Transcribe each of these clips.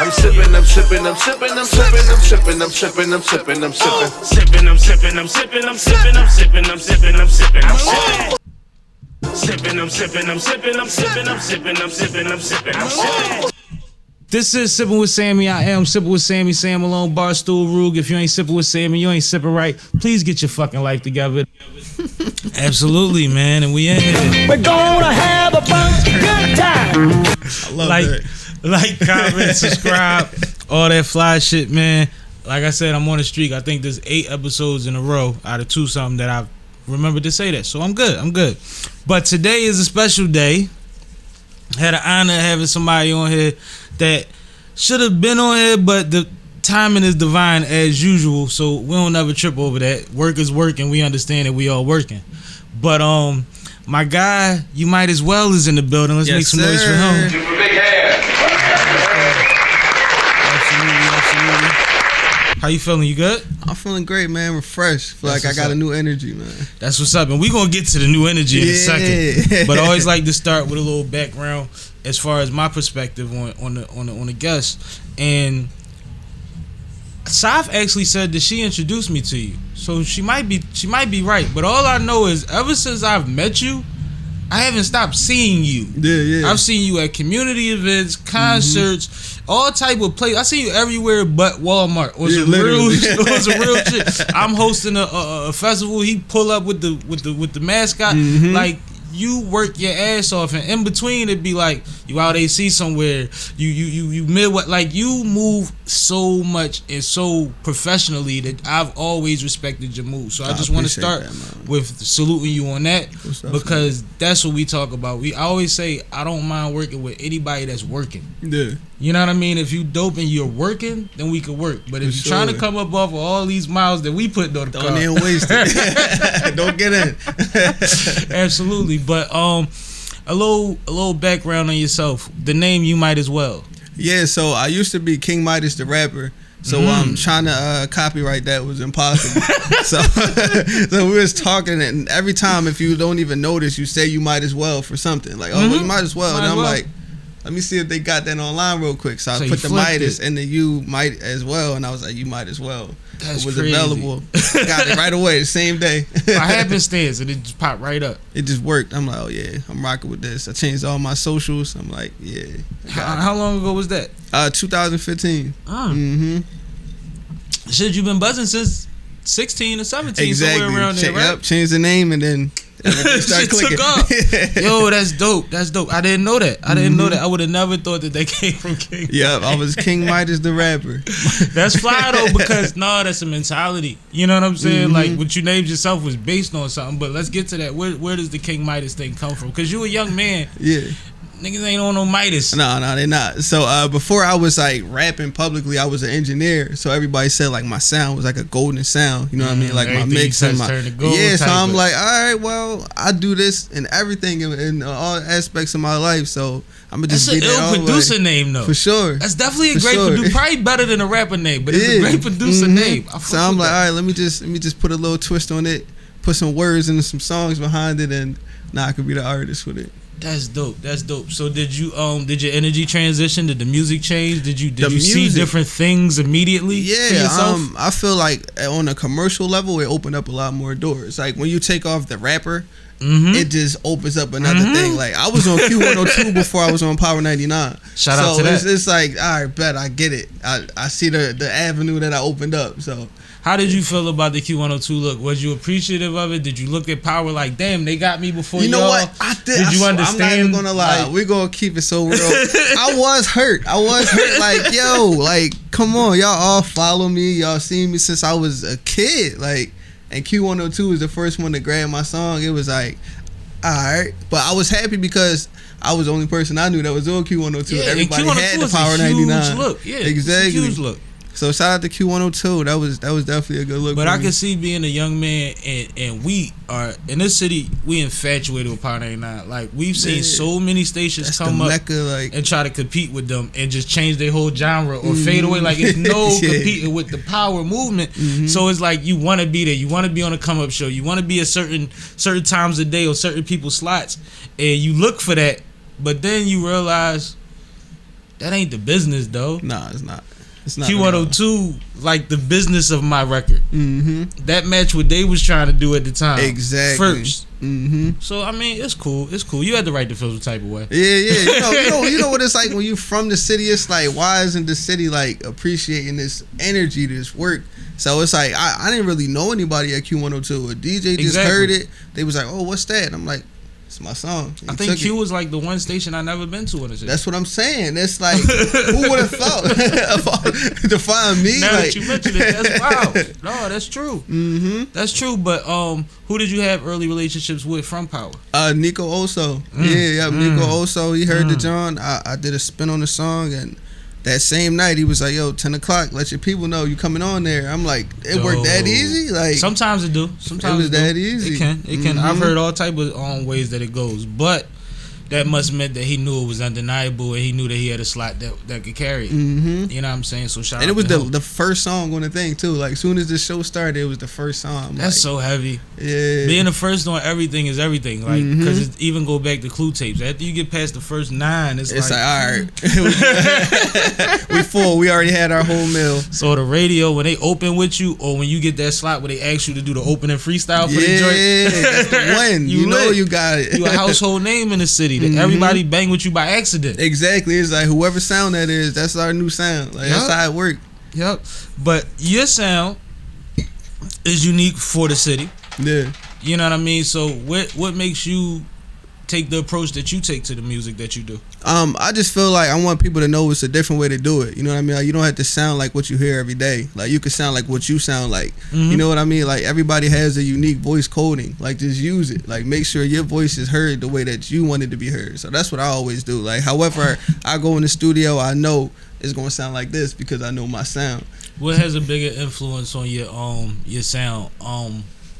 I'm sipping, I'm sipping, I'm sipping, I'm sipping, I'm sipping, I'm sipping, I'm sipping, I'm sipping. Sipping, I'm sipping, I'm sipping, I'm sipping, I'm sipping, I'm sipping, I'm sipping, I'm sipping. Sipping, I'm sipping, I'm sipping, I'm sipping, I'm sipping, I'm sipping, I'm sipping, I'm sipping. This is Sippin' with Sammie. I am Sippin' with Sammie, Sam Malone, Barstool, Rug. If you ain't sipping with Sammie, you ain't sipping right. Please get your fucking life together. Absolutely, man. And we in here. We're gonna have a bunch of good time. I love that. Like, comment, subscribe, all that fly shit, man. Like I said, I'm on the streak. I think there's 8 episodes in a row out of 2 something that I've remembered to say that. So I'm good. I'm good. But today is a special day. Had an honor having somebody on here that should have been on here, but the timing is divine as usual, so we don't ever trip over that. Work is work, and we understand that we all working. But my guy, Youmidaswell, is in the building. Let's make some noise for him. Super big hand. Absolutely. How you feeling? You good? I'm feeling great, man. Refreshed. Feel like I got a new energy, man. That's what's up, and we gonna get to the new energy in a second. But I always like to start with a little background as far as my perspective on the guest. And Saf actually said that she introduced me to you, so she might be right. But all I know is ever since I've met you, I haven't stopped seeing you. Yeah. I've seen you at community events, concerts, all type of places. I see you everywhere but Walmart. On some real shit. I'm hosting a festival. He pull up with the mascot. Like, you work your ass off, and in between it'd be like you out AC somewhere. You midway, like you move so much and so professionally that I've always respected your move. So I just want to start with saluting you on that, because that's what we talk about. I always say I don't mind working with anybody that's working. Yeah. You know what I mean? If you dope and you're working, then we could work. But if you're trying to come up off of all these miles that we put on the car, don't even waste it. Don't get in. Absolutely. But a little background on yourself. The name Youmidaswell. Yeah, so I used to be King Midas the rapper. So trying to copyright that was impossible. so we was talking, and every time, if you don't even notice, you say you might as well for something. Like, well, you might as well. And I'm like, let me see if they got that online real quick. So I put the Midas and the you might as well, and I was like, you might as well. That's it was crazy. Available. Got it right away, the same day. By happenstance, and it just popped right up. It just worked. I'm like, oh yeah, I'm rocking with this. I changed all my socials. I'm like, yeah. How long ago was that? 2015. Shit, you've been buzzing since 16 or 17, exactly. Somewhere around there, right? Yep, changed the name and then shit took off. Yo, that's dope. That's dope. I didn't know that. I would have never thought that they came from King. Yep, I was King Midas the rapper. That's fly though, because that's a mentality. You know what I'm saying? Like what you named yourself was based on something. But let's get to that. Where does the King Midas thing come from? Because you a young man. Yeah. Niggas ain't on no Midas. No, they not. So before I was like rapping publicly, I was an engineer. So everybody said like my sound was like a golden sound. You know what I mean? Like my mix and my so I'm like, all right, well, I do this and everything in all aspects of my life. So I'm gonna just be there. That's an ill producer name though. For sure. That's definitely a great producer. Probably better than a rapper name, but it's a great producer name. So I'm like, all right, let me just put a little twist on it, put some words and some songs behind it, and now I could be the artist with it. That's dope. That's dope. So did your energy transition? Did the music change? Did you see different things immediately? Yeah, I feel like on a commercial level, it opened up a lot more doors. Like when you take off the rapper, it just opens up another thing. Like I was on Q102 before I was on Power 99. Shout out to that. It's like, all right, bet I get it. I see the avenue that I opened up. So. How did you feel about the Q102 look? Was you appreciative of it? Did you look at Power like, damn, they got me before you know y'all? What? I did. Did you understand? I'm not even gonna lie. Like, we're gonna keep it so real. I was hurt. Like, yo, like, come on, y'all all follow me. Y'all seen me since I was a kid. Like, and Q102 was the first one to grab my song. It was like, all right, but I was happy because I was the only person I knew that was on Q102. Yeah, everybody Q102 had the Power 99. Huge look. Yeah, exactly. It's a huge look. So shout out to Q102. That was definitely a good look. But I can see being a young man, and we are in this city. We infatuated with Power 99. Like we've seen so many stations come up and try to compete with them and just change their whole genre or fade away. Like it's no competing with the Power movement. So it's like you want to be there. You want to be on a come up show. You want to be at certain times of day or certain people's slots, and you look for that. But then you realize that ain't the business though. Nah, it's not. It's not. Q102 like the business of my record. That match what they was trying to do at the time. Exactly. First. So I mean, it's cool. It's cool. You had the right to feel some type of way. Yeah. You know what it's like when you from the city. It's like, why isn't the city like appreciating this energy, this work? So it's like I didn't really know anybody at Q102. A DJ just heard it. They was like, oh, what's that? And I'm like, it's my song. I think Q was like the one station I never been to in the city. That's what I'm saying. It's like, who would have thought to find me? Now like, that you mentioned it, that's wild. No, that's true. That's true. But who did you have early relationships with from Power? Nico Oso. Nico Oso. He heard the John. I did a spin on the song, and that same night he was like, yo, 10 o'clock, let your people know you coming on there. I'm like, it worked that easy? Like, sometimes it do. Sometimes it was that easy. It can. I've heard all type of ways that it goes, but that must meant that he knew it was undeniable, and he knew that he had a slot that could carry it. You know what I'm saying? So shout out. And it was to him. the first song on the thing too. Like, as soon as the show started, it was the first song. That's so heavy. Yeah, being the first on everything is everything. Like, because it even go back to Clue tapes. After you get past the first 9, it's like all right, we full. We already had our whole meal. So the radio, when they open with you, or when you get that slot where they ask you to do the opening freestyle for the joint, that's the one. you know you got it. You a household name in the city. Everybody bang with you by accident. Exactly. It's like whoever sound that is, that's our new sound. Like, that's how it worked. Yep. But your sound is unique for the city. Yeah. You know what I mean? So what makes you take the approach that you take to the music that you do? I just feel like I want people to know it's a different way to do it. You know what I mean? Like, you don't have to sound like what you hear every day. Like, you can sound like what you sound like. You know what I mean? Like, everybody has a unique voice coding. Like, just use it. Like, make sure your voice is heard the way that you want it to be heard. So that's what I always do. Like, however I go in the studio, I know it's gonna sound like this because I know my sound. What has a bigger influence on your sound?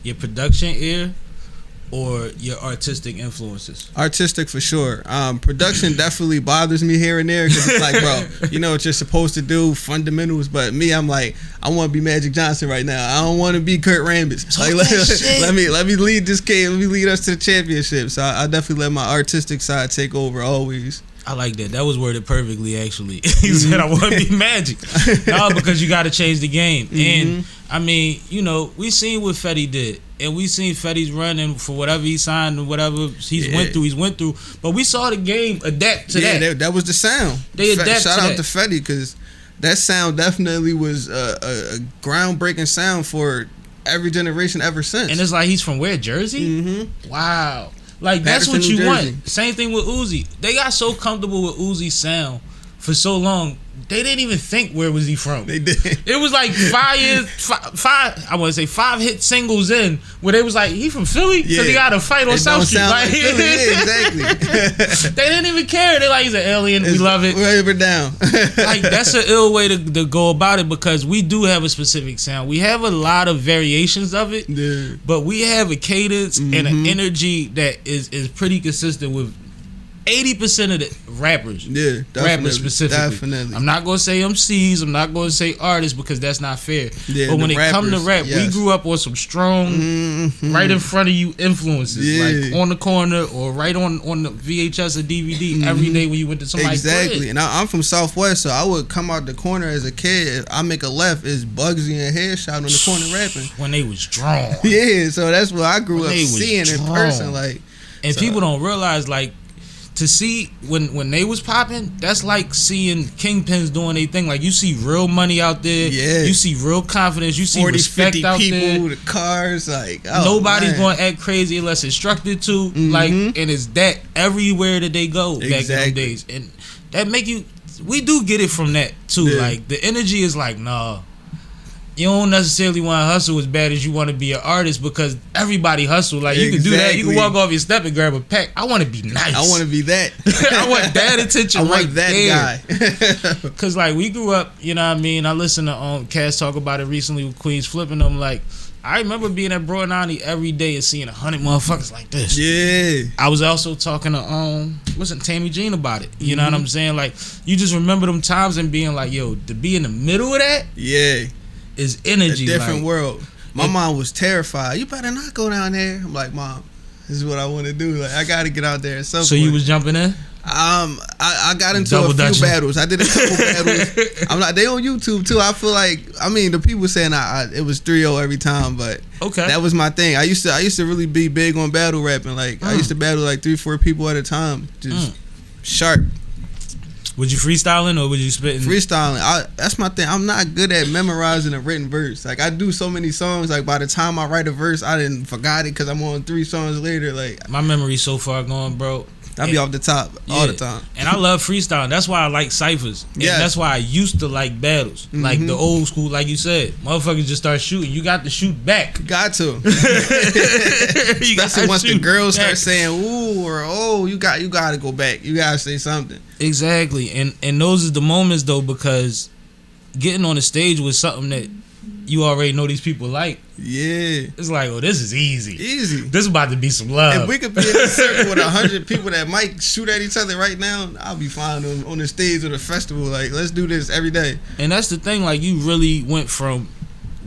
Your production ear or your artistic influences? Artistic for sure. Production definitely bothers me here and there because it's like, bro, you know what you're supposed to do, fundamentals. But me, I'm like, I want to be Magic Johnson right now. I don't want to be Kurt Rambis. Like, let me lead this kid. Let me lead us to the championship. So I definitely let my artistic side take over always. I like that. That was worded perfectly, actually. He said, I want to be Magic. No, because you got to change the game. And, I mean, you know, we seen what Fetty did. And we seen Fetty's running for whatever he signed and whatever he's went through. But we saw the game adapt to that. That was the sound. They adapt Shout to out that. to Fetty because that sound definitely was a groundbreaking sound for every generation ever since. And it's like, he's from where? Jersey? Wow. Like, that's Patterson, what New you Jersey. want. Same thing with Uzi. They got so comfortable with Uzi's sound for so long, they didn't even think where was he from. They did. It was like 5 years, I want to say 5 hit singles in, where they was like, he from Philly? Because he got a fight on South Street. Like Philly. Yeah, exactly. They didn't even care. They like, he's an alien. We love it. We're down. Like, that's an ill way to go about it because we do have a specific sound. We have a lot of variations of it, but we have a cadence and an energy that is pretty consistent with 80% of the rappers. Yeah, definitely. Rappers specifically. Definitely. I'm not gonna say MCs. I'm not gonna say artists because that's not fair. Yeah, but when it come to rap, yes. we grew up on some strong, right in front of you influences, like on the corner or right on the VHS or DVD every day when you went to somebody's Exactly. crib. And I'm from Southwest, so I would come out the corner as a kid. If I make a left, it's Bugsy and Headshot on the corner rapping. When they was drawn. Yeah, so that's what I grew up They was seeing in drawn. person. Like, And people don't realize, like, to see when they was popping, that's like seeing kingpins doing their thing. Like, you see real money out there. Yeah. You see real confidence. You see 40, respect 50 out people, there. the cars, like, oh, Nobody's man. going to act crazy unless instructed to. Like, and it's that everywhere that they go back in them days. And that make you, we do get it from that too. Yeah. Like, the energy is like, nah. You don't necessarily want to hustle as bad as you want to be an artist because every hustle. Like, you can do that. You can walk off your step and grab a pack. I want to be nice. I want to be that. I want that attention. I want right that there. guy. Cause like we grew up, you know what I mean. I listened to Cass talk about it recently with Queens flipping them. Like, I remember being at Broad 90 every day and seeing 100 motherfuckers like this. Yeah. I was also talking to wasn't Tammy Jean about it. You know what I'm saying? Like, you just remember them times and being like, yo, to be in the middle of that. Yeah. Is energy. A different like, world. My mom was terrified. You better not go down there. I'm like, Mom, this is what I want to do. Like, I got to get out there at some So point. you was jumping in? I got into Double a few dutching. battles. I did a couple battles. I'm not. They on YouTube too. I feel like, I mean, the people saying it was 3-0 every time, but Okay. that was my thing. I used to really be big on battle rapping. Like I used to battle like 3-4 people at a time, just sharp. Was you freestyling or was you spitting? Freestyling. That's my thing. I'm not good at memorizing a written verse. Like I do so many songs. Like by the time I write a verse, I didn't forgot it because I'm on 3 songs later. Like My memory's so far gone, bro. I be off the top all the time. And I love freestyling. That's why I like ciphers. And Yes. that's why I used to like battles. Like the old school, like you said. Motherfuckers just start shooting. You got to shoot back. Got to. You Especially gotta once the shoot girls back. start saying ooh or oh, you got to go back. You got to say something. Exactly. And those are the moments though, because getting on the stage with something that you already know these people like, Yeah. it's like, oh, this is easy. Easy. This is about to be some love. If we could be in a circle with 100 people that might shoot at each other right now, I'll be fine on the stage or the festival. Like, let's do this every day. And that's the thing, like you really went from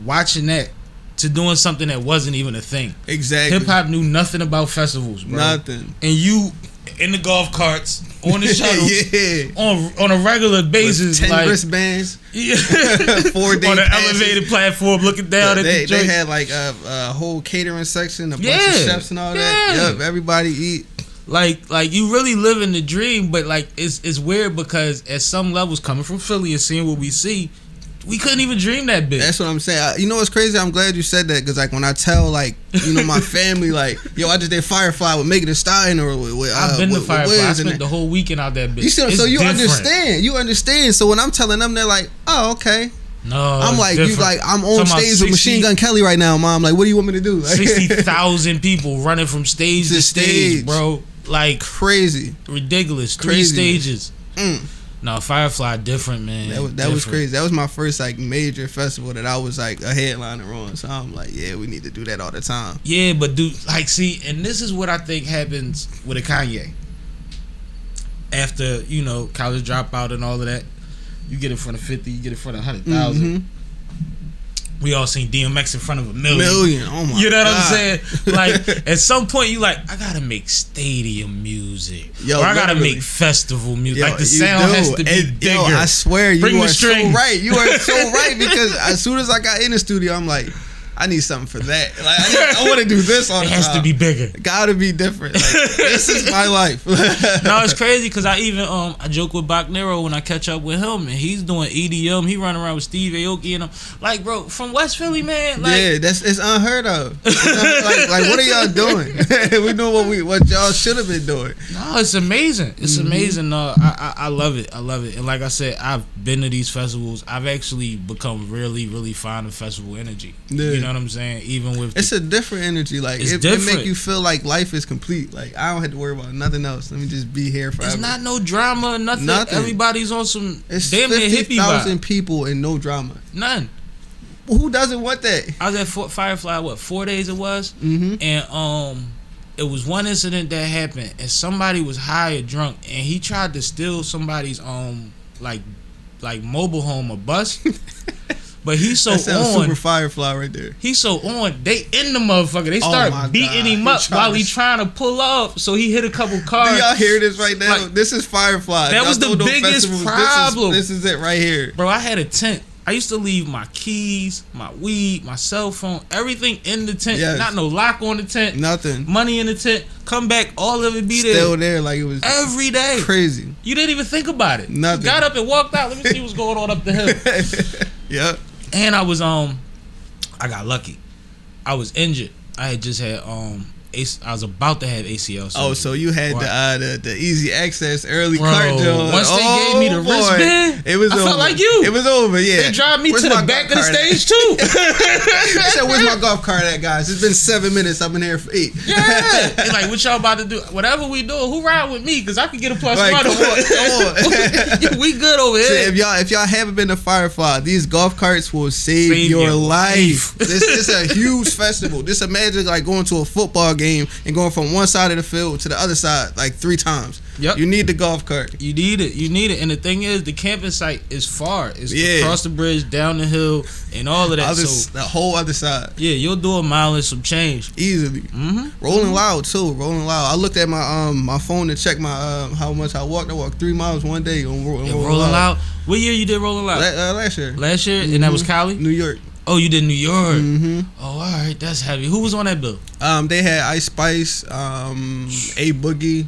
watching that to doing something that wasn't even a thing. Exactly. Hip hop knew nothing about festivals, bro. Nothing. And you in the golf carts on the shuttle Yeah. on a regular basis, With 10 like wristbands. yeah. 4-day on an passes. elevated platform, looking down at the They joint. had like a whole catering section, a bunch Yeah. of chefs and all that. Yeah. Yup, everybody eat. Like you really living the dream, but like it's weird because at some levels, coming from Philly and seeing what we see, we couldn't even dream that big. That's what I'm saying. You know what's crazy? I'm glad you said that because like when I tell like my family like yo I just did Firefly with Megan Thee Stallion or with I've been to with Firefly. Wiz I and spent that. the whole weekend out that bitch. You see, It's so you different. understand. You understand. So when I'm telling them, they're like, "Oh, okay." No, I'm it's like, different. you like, I'm on Talking about stage with Machine Gun Kelly right now, Mom. Like, what do you want me to do? Like, 60,000 people running from stage to stage, bro. Like crazy, ridiculous. 3 Crazy. stages. No, Firefly different, man. That was Different. crazy. That was my first like major festival that I was like a headliner on. So I'm like, yeah, we need to do that all the time. Yeah, but dude, like, see, and this is what I think happens with a Kanye. After, college dropout and all of that, you get in front of 50, you get in front of 100,000. We all seen DMX in front of a million. Oh my! You know what God. I'm saying? Like, at some point, you like, I gotta make stadium music, Yo, or I gotta literally. make festival music. Yo, like the you sound do. has to be And, bigger. yo, I swear Bring you the are so strings. right. You are so right because as soon as I got in the studio, I'm like, I need something for that. Like I want to do this all the It time. has to be bigger. Gotta be different. Like, this is my life. No, it's crazy because I even I joke with Bach Nero when I catch up with him, and he's doing EDM. He running around with Steve Aoki and I'm like, bro, from West Philly, man. Like, Yeah, it's unheard of. Like, what are y'all doing? We doing what y'all should have been doing. no, it's amazing. It's amazing. I love it. I love it. And like I said, I've been to these festivals. I've actually become really, really fond of festival energy. Yeah. You know what I'm saying? Even with It's a different energy. Like It's it different. make you feel like life is complete. Like I don't have to worry about nothing else. Let me just be here forever. it's not no drama, nothing. Nothing. Everybody's on some It's damn near hippie 50,000 vibe. people and no drama. None. Who doesn't want that? I was at Firefly, 4 days it was? Mm-hmm. And it was one incident that happened, and somebody was high or drunk, and he tried to steal somebody's like mobile home or bus. But he's so That sounds on. super Firefly right there. He's so on. They in the motherfucker. They Oh start my beating God. him He up trying while to- he trying to pull up. So he hit a couple cars. Do y'all hear this right now? Like, this is Firefly. that Y'all was the don't know biggest festivals. problem. This is it right here. Bro, I had a tent. I used to leave my keys, my weed, my cell phone, everything in the tent. Yes. Not no lock on the tent. Nothing. Money in the tent. Come back, all of it be Still there there like it was every day. crazy. You didn't even think about it. Nothing. You got up and walked out. Let me see what's going on up the hill. Yep. And I was I got lucky. I was injured. I had just had I was about to have ACL surgery. Oh, so you had the easy access early Bro, cart joint. once they gave me the boy. wristband, it was I over. felt like you. It was over, yeah. They drive me Where's to the my back of golf the cart at? stage too. I said, where's my golf cart at, guys? It's been 7 minutes. I've been here for 8. Yeah. And like, what y'all about to do? Whatever we do, who ride with me? Because I can get a plus Like, one. come on. We good over So here. if y'all haven't been to Firefly, these golf carts will save Save your your life. life. This is a huge festival. Just imagine like going to a football game game and going from one side of the field to the other side like 3 times. Yep. You need the golf cart. You need it. And the thing is, the camping site is far. It's across the bridge, down the hill, and all of that. The whole other side. Yeah, you'll do a mile and some change Easily. Rolling Loud too. Rolling Loud. I looked at my phone to check my how much I walked. I walked 3 miles one day on Rolling Loud. What year you did Rolling Loud? Last year. Last year, and that was Cali? New York. Oh, you did New York. Oh, all right, that's heavy. Who was on that bill? They had Ice Spice, A Boogie.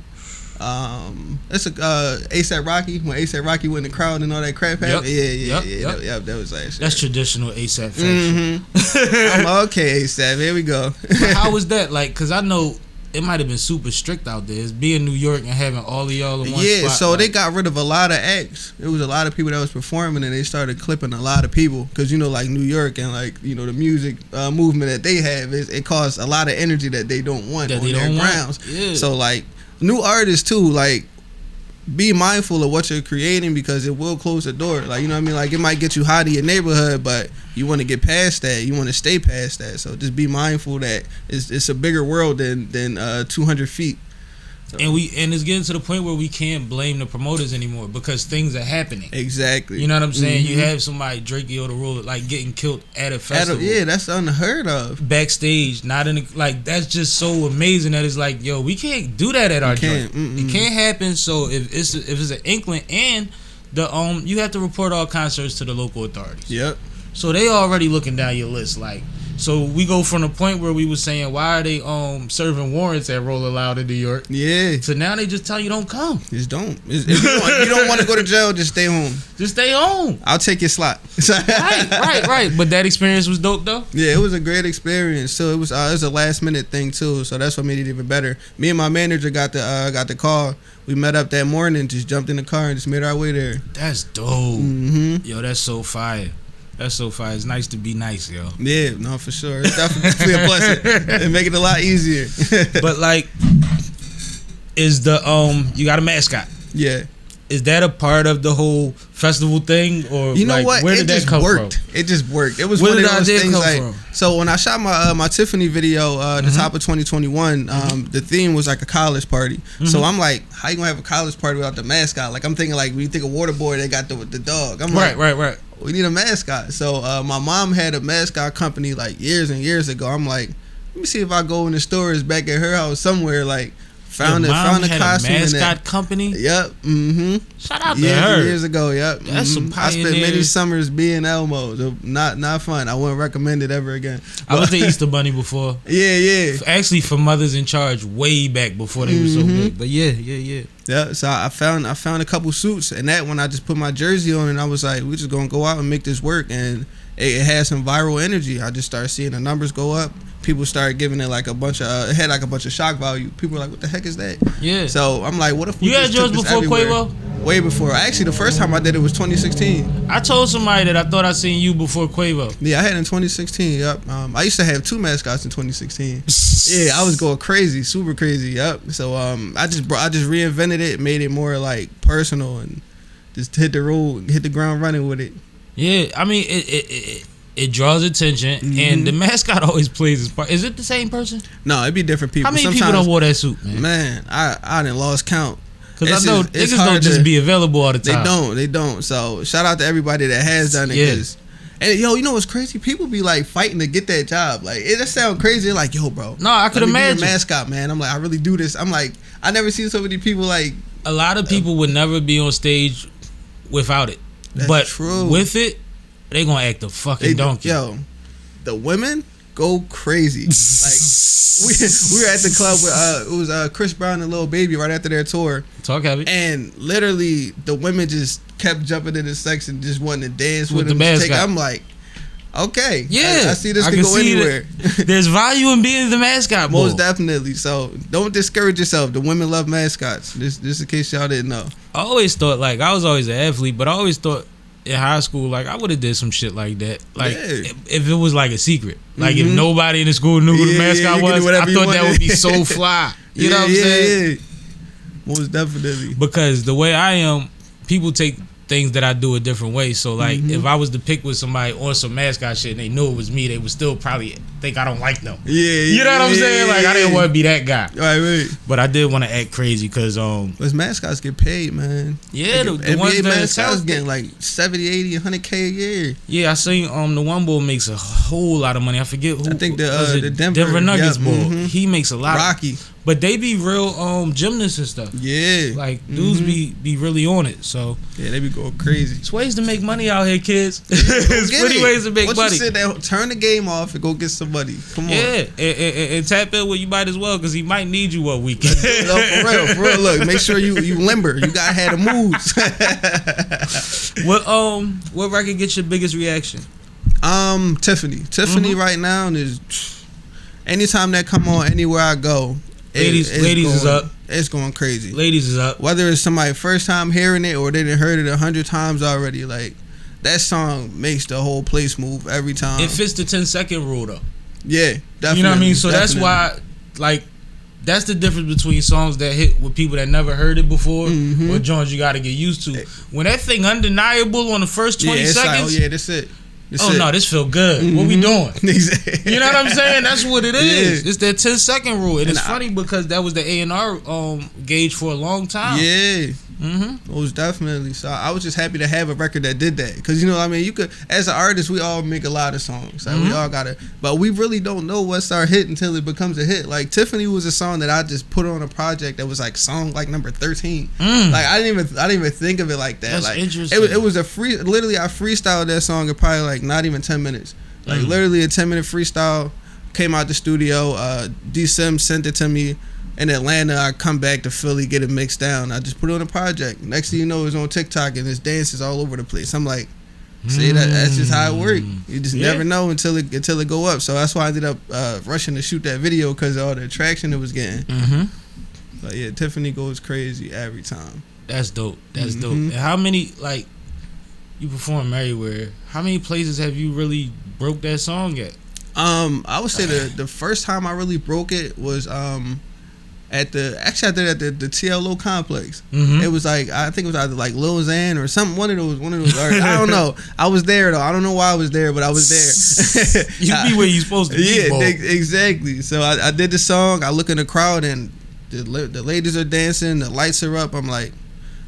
That's ASAP Rocky, when ASAP Rocky went in the crowd and all that crap happened. Yeah, that was last year. That's traditional ASAP fashion. I'm okay, ASAP. Here we go. How was that? Like, cause I know it might have been super strict out there. It's being New York and having all of y'all in one spot. Yeah, so they got rid of a lot of acts. It was a lot of people that was performing, and they started clipping a lot of people. Cause you know, like New York and like the music movement that they have, it caused a lot of energy that they don't want on their grounds. Yeah. So like new artists too, like be mindful of what you're creating because it will close the door. Like, you know what I mean? Like, it might get you hot in your neighborhood, but you want to get past that. You want to stay past that. So just be mindful that it's a bigger world than 200 feet. So. And it's getting to the point where we can't blame the promoters anymore because things are happening. Exactly. You know what I'm saying? You have somebody, Drakey or the Ruler, like getting killed at a festival. That's unheard of. Backstage, not in that's just so amazing that it's like, yo, we can't do that at our joint. It can't happen. So if it's an inkling, and the you have to report all concerts to the local authorities. Yep. So they already looking down your list, like. So we go from the point where we was saying, why are they serving warrants at Rolling Loud in New York? Yeah. So now they just tell you don't come. Just don't. If you don't want to go to jail, just stay home. Just stay home. I'll take your slot. Right. But that experience was dope though. Yeah, it was a great experience. So it was a last minute thing too. So that's what made it even better. Me and my manager got the call. We met up that morning, just jumped in the car and just made our way there. That's dope. Yo, that's so fire. That's so fire. It's nice to be nice, yo. Yeah, no, for sure. It's definitely a blessing. It make it a lot easier. But like, is the you got a mascot? Yeah. Is that a part of the whole festival thing, or you know like, what? Where did that come from? It just worked. It was where one did of those things. Like, from? So when I shot my TIFFANY video, the top of 2021, the theme was like a college party. So I'm like, how you gonna have a college party without the mascot? Like I'm thinking like when you think of Waterboy, they got the dog. I'm like, right. We need a mascot. So my mom had a mascot company like years and years ago. I'm like, let me see if I go in the stores back at her house somewhere. Like found a costume a mascot in that company. Yep. Shout out to her. Years ago. Yep. That's some pioneers. I spent many summers being Elmo. So not fun. I wouldn't recommend it ever again. I was the Easter Bunny before. Yeah. Actually, for Mothers in Charge, way back before they were so big. But yeah. Yeah, so I found a couple suits, and that when I just put my jersey on, and I was like, we're just gonna go out and make this work, and it had some viral energy. I just started seeing the numbers go up. People started giving it like a bunch of it had like a bunch of shock value. People were like, what the heck is that? Yeah. So I'm like, what if we you had yours before Quavo? Way before. Actually, the first time I did it was 2016. I told somebody that I thought I seen you before Quavo. Yeah, I had it in 2016. Yep. I used to have 2 mascots in 2016. Yeah, I was going crazy, super crazy. Yep. So I just reinvented it, made it more like personal, and just hit the ground running with it. Yeah, I mean it draws attention, and the mascot always plays his part. Is it the same person? No, it'd be different people. How many people don't wore that suit, man? Man, I didn't lost count. Because I know niggas don't just be available all the time. They don't. So shout out to everybody that has done it. And yo, you know what's crazy? People be like fighting to get that job. Like it sound crazy. They're like, yo, bro. No, I could imagine. Be a mascot, man. I'm like, I really do this. I'm like, I never seen so many people like. A lot of people would never be on stage without it. That's true. With it, they gonna act a fucking donkey. Yo, the women go crazy. Like we were at the club with it was Chris Brown and Lil Baby right after their tour. Talk heavy. And literally the women just kept jumping in the section, just wanting to dance with the them. mascot. I'm like, okay, yeah, I see this can go anywhere. There's value in being the mascot. Most definitely. So don't discourage yourself. The women love mascots. Just in case y'all didn't know. I always thought like I was always an athlete, but I always thought in high school like I would have did some shit like that. Like if it was like a secret. Like if nobody in the school knew who the mascot was, I thought that would be so fly. You know what I'm saying? Most definitely. Because the way I am, people take things that I do a different way. So like if I was to pick with somebody on some mascot shit and they knew it was me, they would still probably think I don't like them. Yeah, You know what I'm saying? Like I didn't want to be that guy. Right. But I did want to act crazy because Those mascots get paid, man. yeah, the NBA ones that mascots getting like 70, 80, 100K a year. Yeah, I seen the one boy makes a whole lot of money. I forget who. I think was the it? Denver Nuggets yep, boy. mhm. He makes a lot. Rocky. But they be real gymnasts and stuff. Yeah. Like dudes be really on it. So yeah, they be going crazy. it's ways to make money out here, kids. There's plenty ways to make Once money. you sit there, turn the game off and go get some money. Come on. Yeah, and tap in where you might as well because he might need you one weekend. No, for real. Look, make sure you limber. You gotta have the moves. What record gets your biggest reaction? Tiffany. Tiffany right now is anytime that come on anywhere I go. Ladies is up. It's going crazy. Ladies is up. Whether it's somebody first time hearing it or they done heard it 100 times already, like that song makes the whole place move every time. It fits the 10-second rule though. Yeah, definitely. You know what I mean? So definitely. that's why, like, that's the difference between songs that hit with people that never heard it before or joints you got to get used to. When that thing undeniable on the first 20 it's seconds. like, oh yeah, that's it. No, this feel good. What we doing? Exactly. You know what I'm saying? That's what it is. Yeah. It's that 10-second rule. And it's funny because that was the A&R gauge for a long time. Yeah. Most definitely. So I was just happy to have a record that did that. Because, you know what I mean? You could, as an artist, we all make a lot of songs. Like, we all got it. But we really don't know what's our hit until it becomes a hit. Like, Tiffany was a song that I just put on a project that was like song like number 13. Like, I didn't even think of it like that. That's like, interesting. It was a free, literally, I freestyled that song in probably like not even 10 minutes. Like, literally a 10-minute freestyle. Came out the studio. D-Sim sent it to me. In Atlanta, I come back to Philly, get it mixed down. I just put it on a project. Next thing you know, it's on TikTok and there's dances all over the place. I'm like, see, that's just how it works. You just never know until it go up. So that's why I ended up rushing to shoot that video because of all the attraction it was getting. But yeah, Tiffany goes crazy every time. That's dope. That's dope. And how many, like, you perform everywhere. How many places have you really broke that song at? I would say the first time I really broke it was I did at the TLO complex. It was like, I think it was either like Lil Xan or something, one of those artists. I don't know. I was there though. I don't know why I was there, but I was there. You be where you supposed to be. Yeah, exactly. So I did the song. I look in the crowd and the ladies are dancing. The lights are up. I'm like,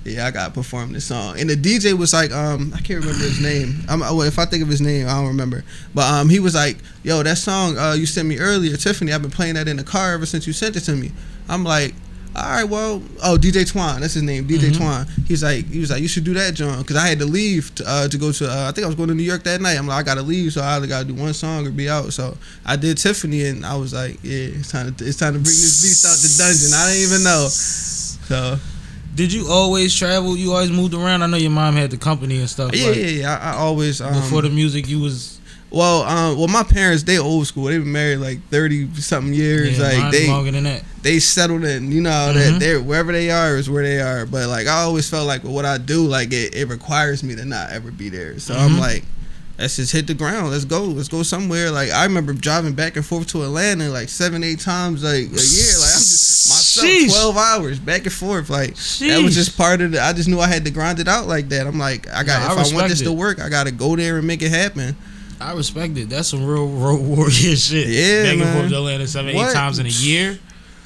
yeah, I gotta perform this song. And the DJ was like, I can't remember his name. If I think of his name, I don't remember. But he was like, yo, that song you sent me earlier, Tiffany, I've been playing that in the car ever since you sent it to me. I'm like, all right, well, DJ Twan, that's his name, DJ Twan. He was like, you should do that, John, because I had to leave to go to. I think I was going to New York that night. I'm like, I gotta leave, so I either gotta do one song or be out. So I did Tiffany, and I was like, yeah, it's time to bring this beast out the dungeon. I didn't even know. So. Did you always travel? You always moved around? I know your mom had the company and stuff. Yeah. I always before the music, you was. Well, my parents, they old school. They been married like 30-something years. Yeah, like they longer than that. They settled in. You know that they're wherever they are is where they are. But like I always felt like with what I do, like it requires me to not ever be there. So I'm like, let's just hit the ground. Let's go somewhere. Like I remember driving back and forth to Atlanta like 7-8 times like a year. Like I'm just myself 12 hours back and forth. Like that was just part of I just knew I had to grind it out like that. I'm like, if I want this to work, I gotta go there and make it happen. I respect it. That's some real road warrior shit. Yeah, back man. and forth to Atlanta 7-8 times in a year.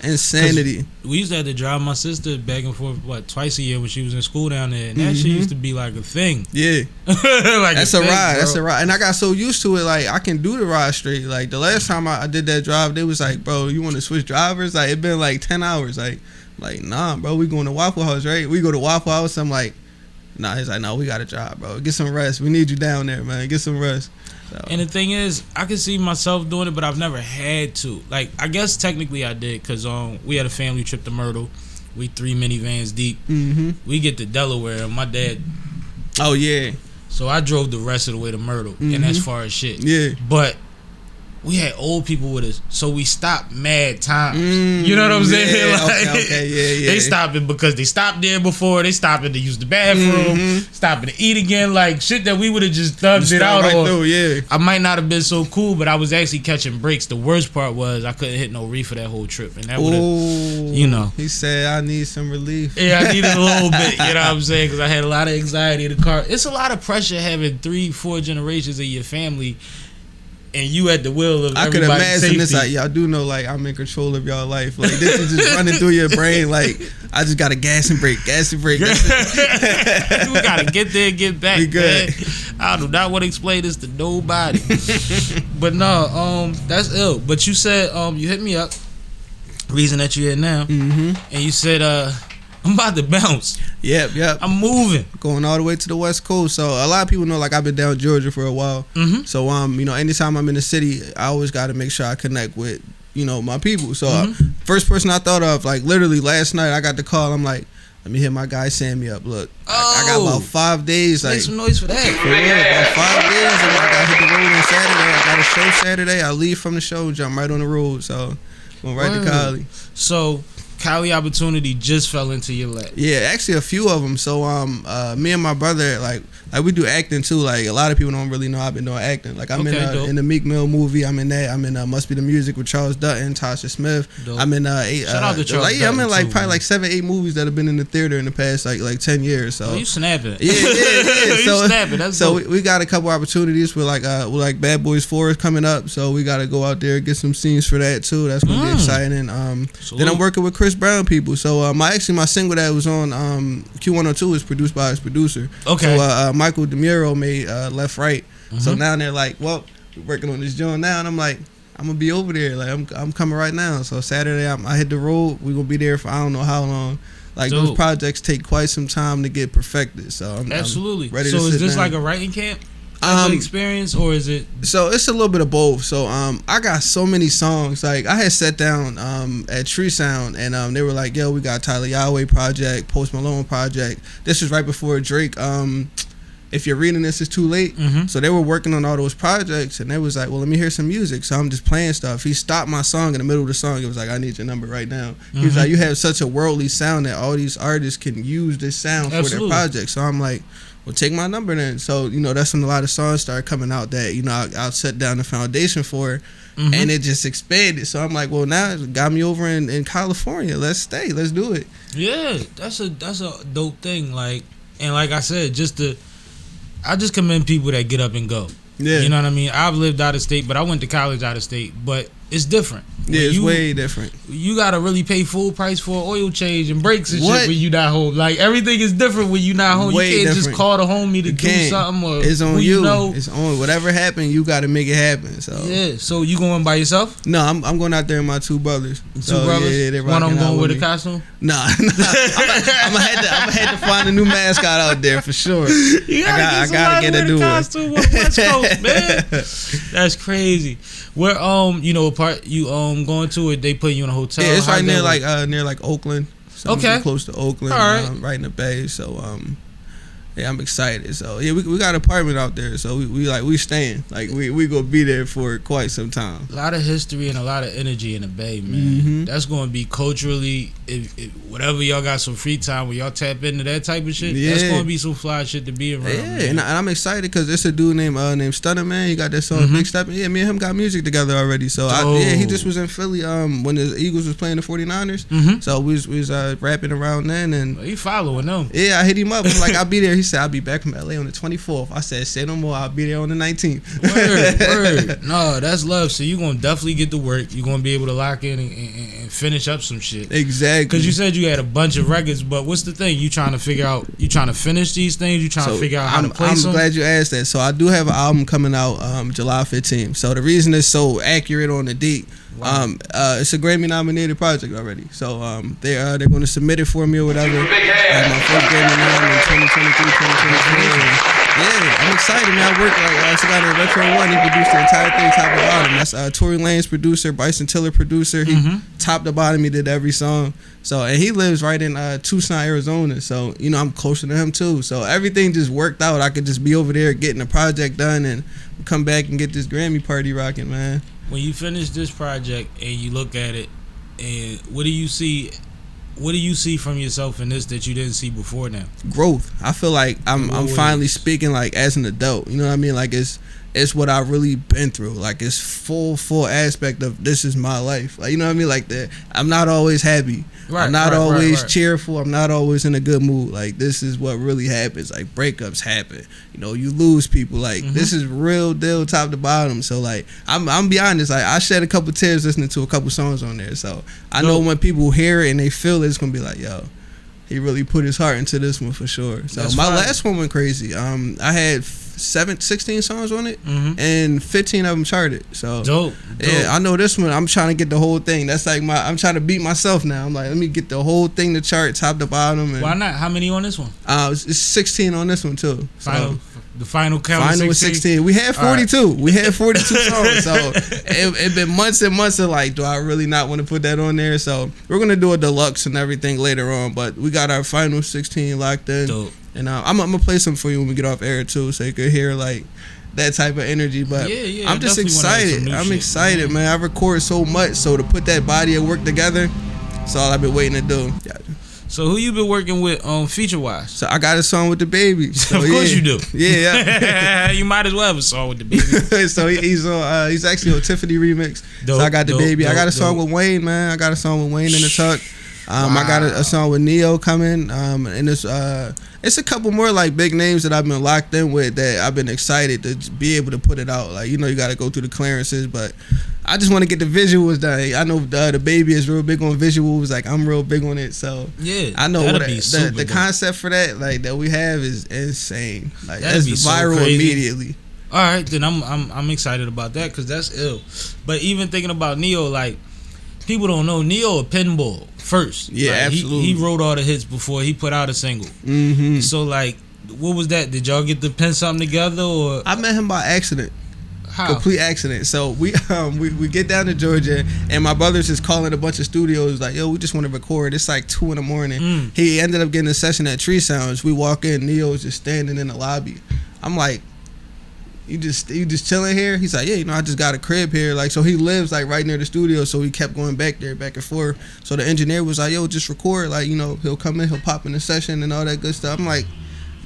Insanity. We used to have to drive my sister back and forth twice a year when she was in school down there, and that shit used to be like a thing. Yeah, like that's a ride. That's a ride, and I got so used to it. Like I can do the ride straight. Like the last time I did that drive, they was like, "Bro, you want to switch drivers?" Like it been like 10 hours. Like nah, bro, we going to Waffle House, right? We go to Waffle House. I'm like, nah. He's like, no, we got to drive, bro. Get some rest. We need you down there, man. Get some rest. So. And the thing is, I can see myself doing it, but I've never had to. Like, I guess technically I did, because we had a family trip to Myrtle. We 3 minivans deep. We get to Delaware, and my dad... Oh, yeah. So I drove the rest of the way to Myrtle, and that's far as shit. Yeah. But we had old people with us, so we stopped mad times. You know what I'm saying? Yeah, like, okay, yeah. They stopping because they stopped there before. They stopping to use the bathroom, stopping to eat again. Like shit that we would have just thugged it out on. Through, yeah. I might not have been so cool, but I was actually catching breaks. The worst part was I couldn't hit no reefer that whole trip, and that would have, you know. He said, "I need some relief." Yeah, I needed a little bit. You know what I'm saying? Because I had a lot of anxiety in the car. It's a lot of pressure having 3-4 generations of your family and you at the wheel of I could everybody's imagine safety. this. Like, y'all do know, like, I'm in control of y'all life. Like, this is just running through your brain. Like, I just gotta gas and brake. That's it. We gotta get there and get back. We good. Man. I do not want to explain this to nobody. But no, that's ill. But you said you hit me up. Reason that you're here now, and you said I'm about to bounce. Yep. I'm moving. Going all the way to the West Coast. So a lot of people know, like, I've been down Georgia for a while. So you know, anytime I'm in the city, I always got to make sure I connect with, you know, my people. So first person I thought of, like, literally last night, I got the call. I'm like, let me hit my guy Sammie up. Look, I got about 5 days. Make Like, some noise for that. for real, about 5 days, and I got hit the road on Saturday. I got a show Saturday. I leave from the show, jump right on the road. So going right to Cali. So Cali opportunity just fell into your lap. Yeah, actually a few of them. So me and my brother, like we do acting too. Like, a lot of people don't really know I've been doing acting. Like, I'm in the Meek Mill movie. I'm in that. I'm in Must Be the Music with Charles Dutton, Tasha Smith. Dope. I'm in Shout out to Charles like, yeah, I'm in Dutton like too, probably man. like 7-8 movies that have been in the theater in the past like 10 years. So Oh, you snapping. yeah. You So, snapping. That's so dope. we got a couple opportunities with like Bad Boys 4 is coming up. So we got to go out there and get some scenes for that too. That's gonna be exciting. Then I'm working with Chris Brown people. So my single that was on Q102 is produced by his producer. Okay. So Michael DeMuro made Left Right. So now they're like, well, we're working on this joint now, and I'm like, I'm gonna be over there. Like, I'm coming right now. So Saturday I hit the road. We're gonna be there for I don't know how long. Like, Dope. those projects take quite some time to get perfected. So I'm Absolutely. ready So to is sit this down. like a writing camp? Like an experience, or is it? So it's a little bit of both. So I got so many songs. Like, I had sat down at Tree Sound, and they were like, yo, we got Tyler Yahweh project, Post Malone project. This was right before Drake. If you're reading this, it's too late. So they were working on all those projects, and they was like, well, let me hear some music. So I'm just playing stuff. He stopped my song in the middle of the song. It was like, I need your number right now. He was like, you have such a worldly sound that all these artists can use this sound for their project. So I'm like, well, take my number then. So, you know, that's when a lot of songs started coming out that, you know, I'll set down the foundation for, and it just expanded. So I'm like, well, now it got me over in California. Let's stay. Let's do it. Yeah, that's a dope thing. Like, and like I said, I just commend people that get up and go. Yeah. You know what I mean? I've lived out of state, but I went to college out of state. But it's different. Yeah, it's way different. You gotta really pay full price for oil change and brakes and What? shit when you not home. Like, everything is different when you not home. Way You can't just different. call the homie to You do can't. something, or It's on who you. know. It's on whatever happened. You got to make it happen. So Yeah. So you going by yourself? no, I'm going out there with my two brothers. Two brothers. Yeah, they One of rocking them out going with me. a costume. Nah. I'm gonna have to find a new mascot out there for sure. You I gotta get a new one. costume on the West Coast, man. That's crazy. Where you know, part you going to it? They put you in a hotel. Yeah, it's How's right that near work? like Oakland. So Okay. I'm close to Oakland. All right. Right in the Bay. So yeah, I'm excited. So yeah, we got an apartment out there. So we staying. Like we gonna be there for quite some time. A lot of history and a lot of energy in the Bay, man. That's going to be culturally, if whatever y'all got some free time where y'all tap into that type of shit. That's Yeah. going to be some fly shit to be around. Yeah, man. and I'm excited because it's a dude named Stunner, man. He got that song Big Steppin'. Yeah, me and him got music together already. So he just was in Philly when the Eagles was playing the 49ers. So we was rapping around then, and He following them. yeah, I hit him up. I'm like, I'll be there. He said, I'll be back from LA on the 24th. I said, say no more. I'll be there on the 19th. Word. No, that's love. So you're going to definitely get to work. You're going to be able to lock in and finish up some shit. Exactly. Because you said you had a bunch of records, but what's the thing? You trying to figure out, you trying to finish these things? You trying to figure out how to place them? I'm glad you asked that. So I do have an album coming out July 15th. So the reason it's so accurate on the date, it's a Grammy nominated project already. So they're going to submit it for me or whatever. My first Grammy nom in 2023, 2024. Yeah, I'm excited, man. I work I also got a Retro One. He produced the entire thing top to bottom. That's Tory Lanez producer, Bryson Tiller producer. He top to bottom, he did every song. So, and he lives right in Tucson, Arizona. So, you know, I'm closer to him too. So everything just worked out. I could just be over there getting the project done and come back and get this Grammy party rocking, man. When you finish this project and you look at it, and what do you see? What do you see from yourself in this that you didn't see before now? Growth. I feel like I'm finally speaking like as an adult. You know what I mean? Like it's it's what I really been through. Like it's full aspect of this is my life. Like you know what I mean? Like that. I'm not always happy. Right, I'm not right, always right. cheerful. I'm not always in a good mood. Like this is what really happens. Like breakups happen. You know, you lose people. Like this is real deal, top to bottom. So like I'm be honest. Like I shed a couple tears listening to a couple songs on there. So I know when people hear it and they feel it, it's gonna be like, yo, he really put his heart into this one for sure. So That's my fine. last one went crazy. I had 16 songs on it, and 15 of them charted. So Dope. yeah, I know this one. I'm trying to get the whole thing. That's like I'm trying to beat myself now. I'm like, let me get the whole thing to chart, top to bottom. And, Why not? How many on this one? it's 16 on this one too. Final. So, The final count. final was 16. We had 42. All right. We had 42 songs. So it been months and months of like, do I really not want to put that on there? So we're gonna do a deluxe and everything later on. But we got our final 16 locked in. Dope. And I'm gonna play some for you when we get off air too, so you could hear like that type of energy. But Yeah, I'm just definitely wanna hear some excited. new I'm shit, excited, man. I record so much, so to put that body of work together, that's all I've been waiting to do. Yeah. So who you been working with feature wise? So I got a song with DABABY. So Of course you do. Yeah. You might as well have a song with the baby. So he's on. He's actually on Tiffany remix. Dope, so I got DABABY. I got a song dope. with Wayne, man. I got a song with Wayne in the tuck. I got a song with NEYO coming. And it's a couple more like big names that I've been locked in with that I've been excited to be able to put it out. Like you know, you got to go through the clearances, but I just want to get the visuals done. I know DABABY is real big on visuals. Like I'm real big on it. So Yeah, I know that'd what be the super dope. concept for that like that we have is insane. Like That'd that's be so viral crazy. immediately. All right, then I'm excited about that because that's ill. But even thinking about NEYO, like people don't know NEYO a pinball first. Yeah, Like, absolutely. He wrote all the hits before he put out a single. Mm-hmm. So like, what was that? Did y'all get to pen something together or I met him by accident. how? Complete accident. So we get down to Georgia and my brother's just calling a bunch of studios like, yo, we just want to record. It's like 2 a.m. He ended up getting a session at Tree Sounds. We walk in, NEYO's just standing in the lobby. I'm like, you just chilling here? He's like, yeah, you know, I just got a crib here. Like, so he lives like right near the studio, so he kept going back there, back and forth. So the engineer was like, yo, just record. Like, you know, he'll come in, he'll pop in the session and all that good stuff. I'm like,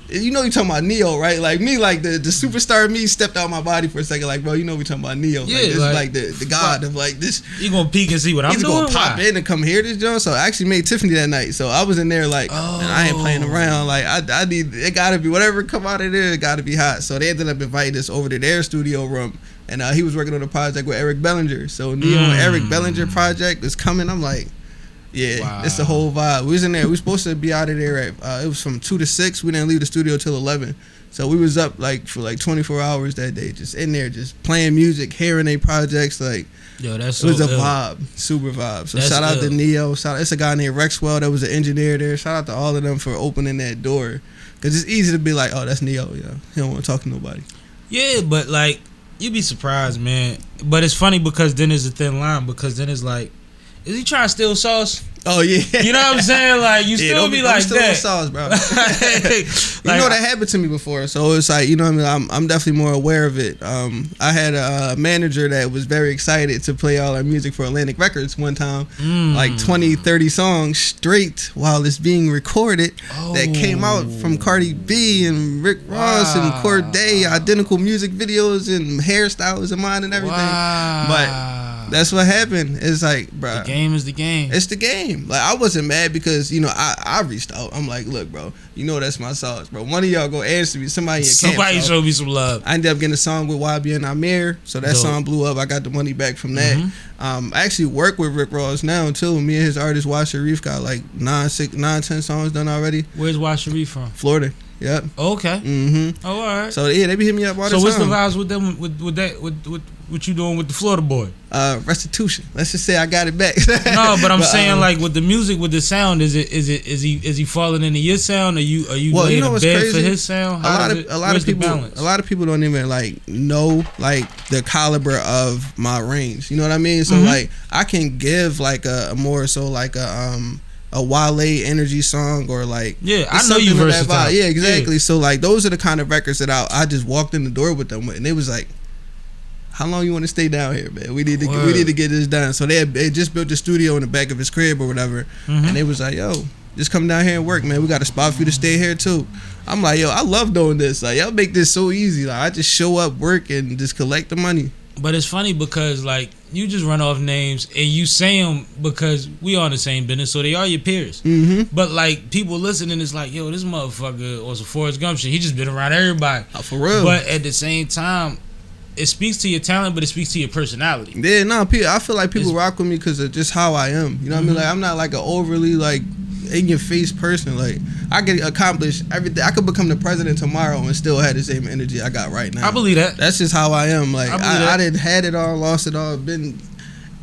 you know, you talking about NEYO, right? Like me, like the superstar me stepped out my body for a second. Like, bro, you know we talking about NEYO. Yeah, like, this like, is like the god of like this. You gonna peek and see what I'm He's doing? gonna pop Why? in and come hear this joint. So I actually made Tiffany that night. So I was in there like, and I ain't playing around. Like I need it. Gotta be whatever come out of there. It gotta be hot. So they ended up inviting us over to their studio room, and he was working on a project with Eric Bellinger. So NEYO and Eric Bellinger project is coming. I'm like, yeah, Wow. it's the whole vibe. We was in there. We was supposed to be out of there at it was from 2 to 6. We didn't leave the studio till 11. So we was up like for like 24 hours that day, just in there, just playing music, hearing their projects. Like Yo, that's it so was a ill. vibe, super vibe. So That's shout out to ill. NEYO. It's a guy named Rexwell that was an engineer there. Shout out to all of them for opening that door, cause it's easy to be like, oh, that's NEYO. Yeah, he don't want to talk to nobody. Yeah, but like you'd be surprised, man. But it's funny because then there's a thin line because then it's like, is he trying to steal sauce? Oh yeah, You know what I'm saying? Like you still don't be don't like still on that. sauce, bro. Like, You know that happened to me before, so it's like, you know what I mean, I'm definitely more aware of it. I had a manager that was very excited to play all our music for Atlantic Records one time, like 20-30 songs straight while it's being recorded that came out from Cardi B and Rick Ross and Corday, identical music videos and hairstyles of mine and everything. But that's what happened. It's like, bro, the game is the game. it's the game. Like I wasn't mad because, you know, I reached out. I'm like, look, bro, you know that's my sauce, bro. One of y'all go answer me. Somebody in your camp. Somebody So show me some love. I ended up getting a song with YB and Amir, so that Dope. song blew up. I got the money back from that. I actually work with Rick Ross now too. Me and his artist Wad Sharif got like 10 songs done already. Where's Wad Sharif from? Florida. Yep. Okay. Mm-hmm. Oh, all right. So yeah, they be hitting me up all the So time. what's the vibes with them? With that? With what you doing with the Florida boy? Restitution. Let's just say I got it back. No, but I'm saying like with the music, with the sound, is he falling into your sound? Are you Well, laying you know a what's bed crazy? for his sound? A lot of people don't even like know like the caliber of my range. You know what I mean? So like I can give like a more so like a Wale energy song or like Yeah, I it's know you something with that versatile. vibe. Yeah, exactly. Yeah. So like those are the kind of records that I just walked in the door with them with, and it was like, how long you want to stay down here, man? We need to get this done. So they just built the studio in the back of his crib or whatever, and they was like, yo, just come down here and work, man. We got a spot for you to stay here too. I'm like, yo, I love doing this. Like, y'all make this so easy. Like, I just show up, work, and just collect the money. But it's funny because, like, you just run off names and you say them because we all in the same business, so they are your peers. Mm-hmm. But, like, people listening is like, yo, this motherfucker was a Forrest Gump shit. He just been around everybody. Oh, for real. But at the same time, it speaks to your talent, but it speaks to your personality. Yeah, no, I feel like people rock with me because of just how I am. You know what I mean? Like, I'm not, like, an overly, like, in-your-face person. Like, I can accomplish everything. I could become the president tomorrow and still have the same energy I got right now. I believe that. That's just how I am. Like, I didn't had it all, lost it all,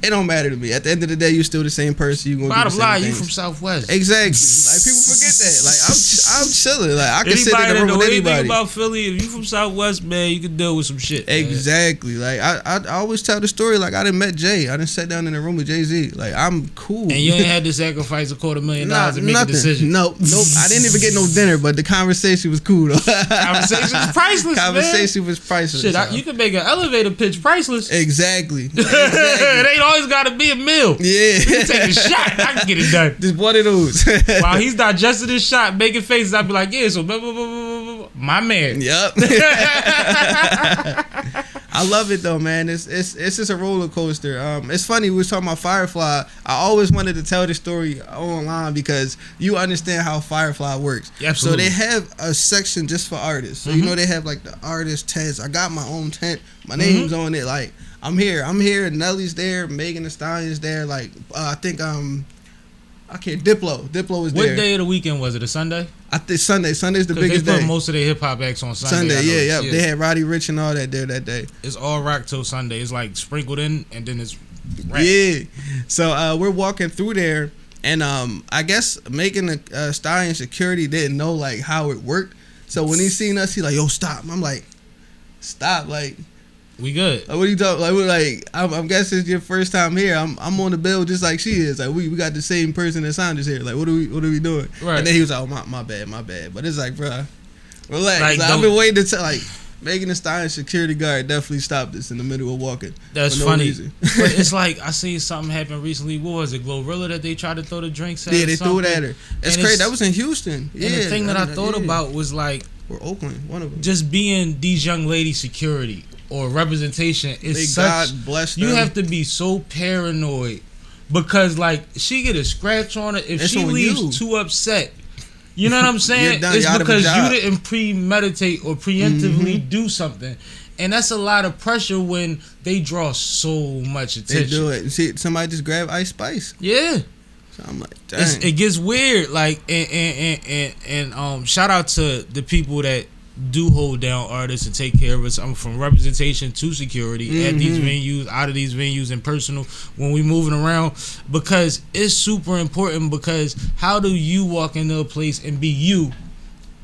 it don't matter to me. At the end of the day, you're still the same person. You gonna bottom do the same line, things. you from Southwest. Exactly. Like, people forget that. Like, I'm chilling. Like, I can sit in Anybody the that room know with anything anybody. about Philly, if you from Southwest, man, you can deal with some shit. Man. Exactly. Like, I always tell the story. Like, I done met Jay. I done sat down in the room with Jay-Z. Like, I'm cool. And you ain't had to sacrifice $250,000 to make a decision. Nope. I didn't even get no dinner, but the conversation was cool though. Conversation was priceless. Conversation was priceless. Shit, you can make an elevator pitch priceless. Exactly. It ain't always got to be a meal. Yeah. We can take a shot. I can get it done. Just one of those. While he's digesting his shot, making faces, I'd be like, yeah, so blah, blah, blah, blah, blah. My man. Yep. I love it though, man. It's just a roller coaster. It's funny, we was talking about Firefly. I always wanted to tell the story online because you understand how Firefly works. Yeah, absolutely. So they have a section just for artists. So you know they have like the artist tents. I got my own tent. My name's on it. Like, I'm here. Nelly's there. Megan Thee Stallion's there. Like, I think Diplo is there. What day of the weekend was it? A Sunday? I think Sunday. Sunday's the biggest they put day. most of their hip hop acts on Sunday. Yeah. They had Roddy Ricch and all that there that day. It's all rock till Sunday. It's like sprinkled in, and then it's rap. Yeah. So we're walking through there, and I guess Megan Thee Stallion security didn't know like how it worked. So when he seen us, he like, yo, stop. I'm like, stop, like. We good. Like, what are you talking? Like, we're like, I'm guessing it's your first time here. I'm on the bill just like she is. Like, we got the same person that signed us here. Like, what are we doing? Right. And then he was like, oh, my bad. But it's like, bro, relax. Like, I've been waiting to tell. Like, Megan Thee Stallion security guard definitely stopped us in the middle of walking. That's for no funny. reason. But it's like I seen something happen recently. What was it, Glorilla, that they tried to throw the drinks at? Yeah, they threw it something? at her. That's And crazy. That was in Houston. Yeah. And the thing that I thought about was like, or Oakland, one of them. just being these young ladies' security or representation is May such. God bless them. You have to be so paranoid because like she get a scratch on it if It's she on leaves you. too upset. You know what I'm saying? You're It's out of a because you job. didn't premeditate or preemptively do something. And that's a lot of pressure when they draw so much attention. They do it. See, somebody just grab Ice Spice. Yeah. So I'm like, dang. It gets weird. Like and shout out to the people that do hold down artists and take care of us. I'm from representation to security at these venues, out of these venues, and personal when we moving around, because it's super important. Because how do you walk into a place and be you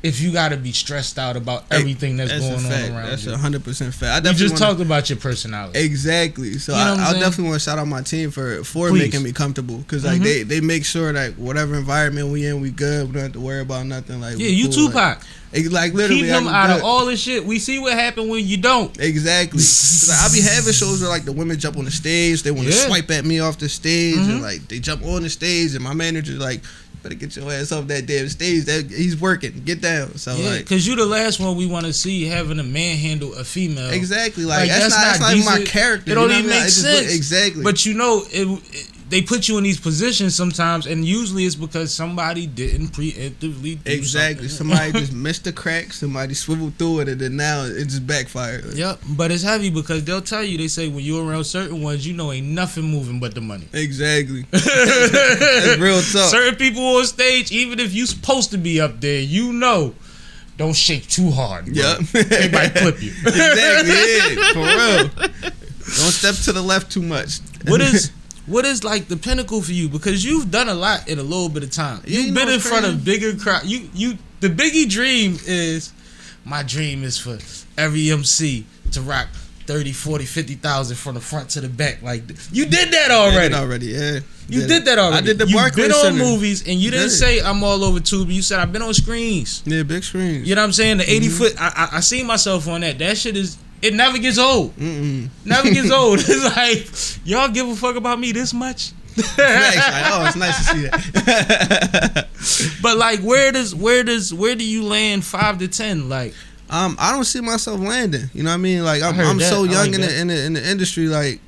if you got to be stressed out about everything that's going on around That's you? 100% fact. I You definitely just talked about your personality. Exactly. So You know what I'm I saying? definitely want to shout out my team for Please. making me comfortable, because like they make sure that whatever environment we in, we good. We don't have to worry about nothing. Like, Yeah, we you cool. Tupac. Like literally, Keep them I'm out of good. all this shit. We see what happened when you don't. Exactly. 'Cause, like, I be having shows where like the women jump on the stage, they want to Yeah. swipe at me off the stage, and like they jump on the stage, and my manager like, better get your ass off that damn stage. That he's working. Get down. So Yeah, like, because you the last one we want to see having a manhandle a female. exactly. Like, that's not even my decent. character. It don't you know even what I mean? make It just sense. exactly. But you know, they put you in these positions sometimes, and usually it's because somebody didn't preemptively do exactly. something. Somebody just missed the crack. Somebody swiveled through it, and then now it just backfired. Like, Yep, but it's heavy because they'll tell you, they say when you're around certain ones, you know ain't nothing moving but the money. exactly. That's real talk. Certain people on stage, even if you supposed to be up there, you know, don't shake too hard. Bro. Yep. They might clip you. Exactly. Yeah, for real. Don't step to the left too much. What is like the pinnacle for you? Because you've done a lot in a little bit of time. Yeah, You've you been know in what's front of crazy? bigger crowd. The Biggie dream is, my dream is for every MC to rock 30, 40, 50,000 from the front to the back. Like, you did that already. Yeah. You did that already. I did the You've Barclays been on Center. movies, and you didn't Did it. say I'm all over Tubi. You said I've been on screens. Yeah, big screens. You know what I'm saying? The 80 foot. I seen myself on that. That shit is. It never gets old. Mm-mm. Never gets old. It's like, y'all give a fuck about me this much? Oh, it's nice to see that. But like, where do you land 5 to 10? Like, I don't see myself landing. You know what I mean? Like, I'm that. so young like in the industry. Like,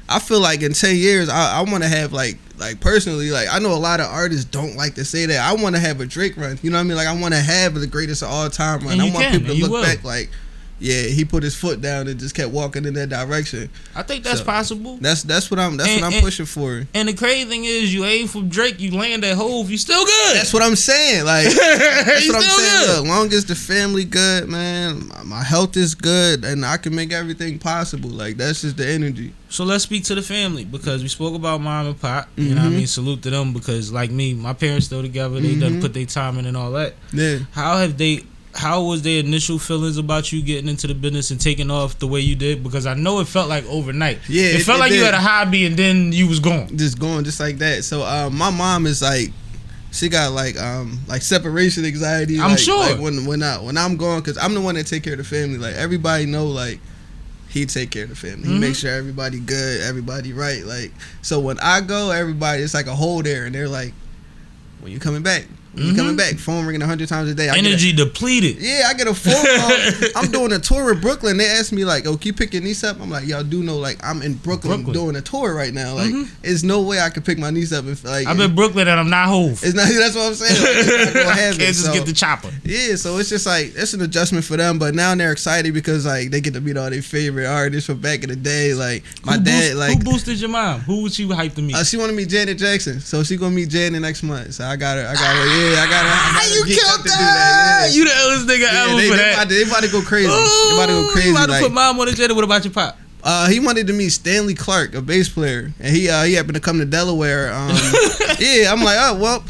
I feel like in 10 years, I want to have like personally, like, I know a lot of artists don't like to say that. I want to have a Drake run. You know what I mean? Like, I want to have the greatest of all time run. I want people to look back like, yeah, he put his foot down and just kept walking in that direction. I think that's possible. That's what I'm pushing for. And the crazy thing is, you aim for Drake, you land at Hove, you still good. That's what I'm saying. Like, that's what I'm saying. Good. Look, long as the family good, man, my health is good, and I can make everything possible. Like, that's just the energy. So let's speak to the family, because we spoke about mom and pop. You know what I mean? Salute to them, because like me, my parents still together. They done put their time in and all that. Yeah. How was their initial feelings about you getting into the business and taking off the way you did? Because I know it felt like overnight. Yeah, it felt like you had a hobby and then you was gone. Just going, just like that. So my mom is like, she got like separation anxiety. I'm sure. Like when I'm gone, because I'm the one that take care of the family. Like, everybody know, like, he take care of the family. He make sure everybody good, everybody right. Like, so when I go, everybody, it's like a hole there, and they're like, when you coming back? When you coming back? Phone ringing 100 times a day. Energy depleted. Yeah, I get a phone call. I'm doing a tour of Brooklyn. They ask me like, "Oh, can you pick your niece up?" I'm like, "Y'all do know, like, I'm in Brooklyn. doing a tour right now. Like, there's no way I could pick my niece up if like I'm in Brooklyn and I'm not Hove. It's not. That's what I'm saying. Like, it's not gonna happen. Can't just So, get the chopper. Yeah, so it's just like it's an adjustment for them. But now they're excited because like they get to meet all their favorite artists from back in the day. Like my dad. Like, who boosted your mom? Who was she hyped to meet? She want to meet Janet Jackson, so she gonna meet Janet next month. So I got her. Yeah, I got her. You killed that. You the illest nigga ever for that. They about to go crazy. They about to go crazy. You about to like, put mom on the jet. What about your pop? He wanted to meet Stanley Clark, a bass player, and he happened to come to Delaware. Yeah, I'm like, oh well,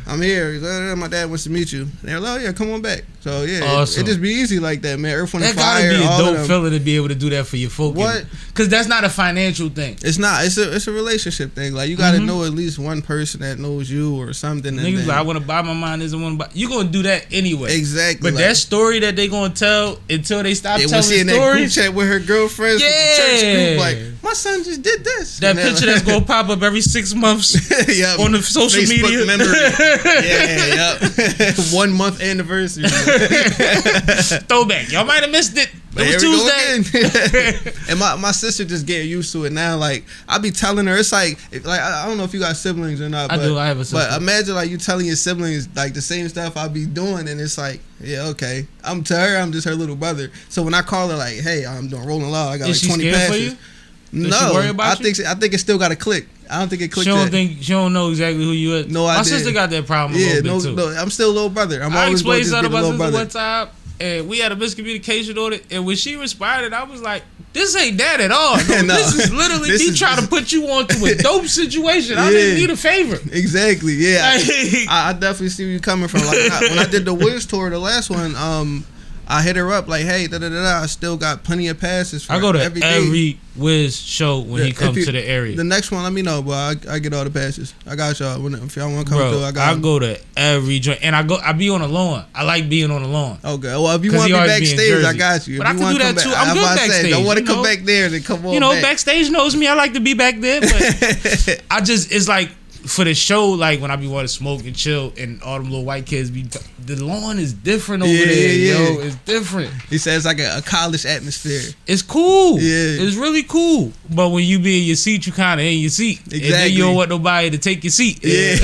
I'm here. He's like, my dad wants to meet you. And they're like, oh yeah, come on back. So yeah, awesome. it just be easy like that, man. Earth, Wind, and That Fire. gotta be a all dope feeling to be able to do that for your folk. What? Because that's not a financial thing. It's not. It's a relationship thing. Like, you gotta know at least one person that knows you or something. And Niggas then, like, I want to buy my mind, isn't want to buy. You gonna do that anyway. Exactly. But like, that story that they gonna tell until they stop telling was in that group stories. chat with her girlfriends, with the church group, like, my son just did this. That And they're picture like, that's gonna pop up every 6 months yep, on the social Facebook media. memory. Yep. 1 month anniversary. Throwback. Y'all might have missed it. It was Here we go Tuesday. again. And my sister just getting used to it now. Like, I be telling her, it's like I don't know if you got siblings or not. I But, do. I have a sister. But imagine like you telling your siblings like the same stuff I be doing, and it's like, yeah, okay. I'm to her, I'm just her little brother. So when I call her like, hey, I'm doing Rolling Loud, I got Is like she 20 scared passes. for you? Does she worry about you? I think it still got to click. I don't think it clicked. She don't know exactly who you is. No My idea. sister got that problem a little bit too. No, I'm still a little brother. I'm I always going explained to just be something the to little my brother. sister one time, and we had a miscommunication on it. And when she responded, I was like, "This ain't that at all. No, No. this is literally This me is- trying to put you onto a dope situation. I didn't need a favor." Exactly. Yeah. Like- I definitely see where you coming from. Like, when I did the Wiz tour, the last one, I hit her up like, hey, I still got plenty of passes for I go to every day. every Wiz show when he comes to the area. The next one, let me know, but I get all the passes. I got y'all. If y'all want to come Bro, through, I got. I go to every joint, and I be on the lawn. I like being on the lawn. Okay, well, if you 'Cause want he to be always be in backstage, I Jersey. got you. But If I you can wanna do come that too. back- I'm that's good why I said, backstage, don't want to you come know? back there, then come on. You know, back. backstage knows me. I like to be back there, but I just, it's like for the show, like when I be wanting to smoke and chill, and all them little white kids be, the lawn is different over there, yo. It's different. He says like a college atmosphere. It's cool. Yeah. It's really cool. But when you be in your seat, you kind of in your seat. And then Exactly. you don't want nobody to take your seat. Yeah.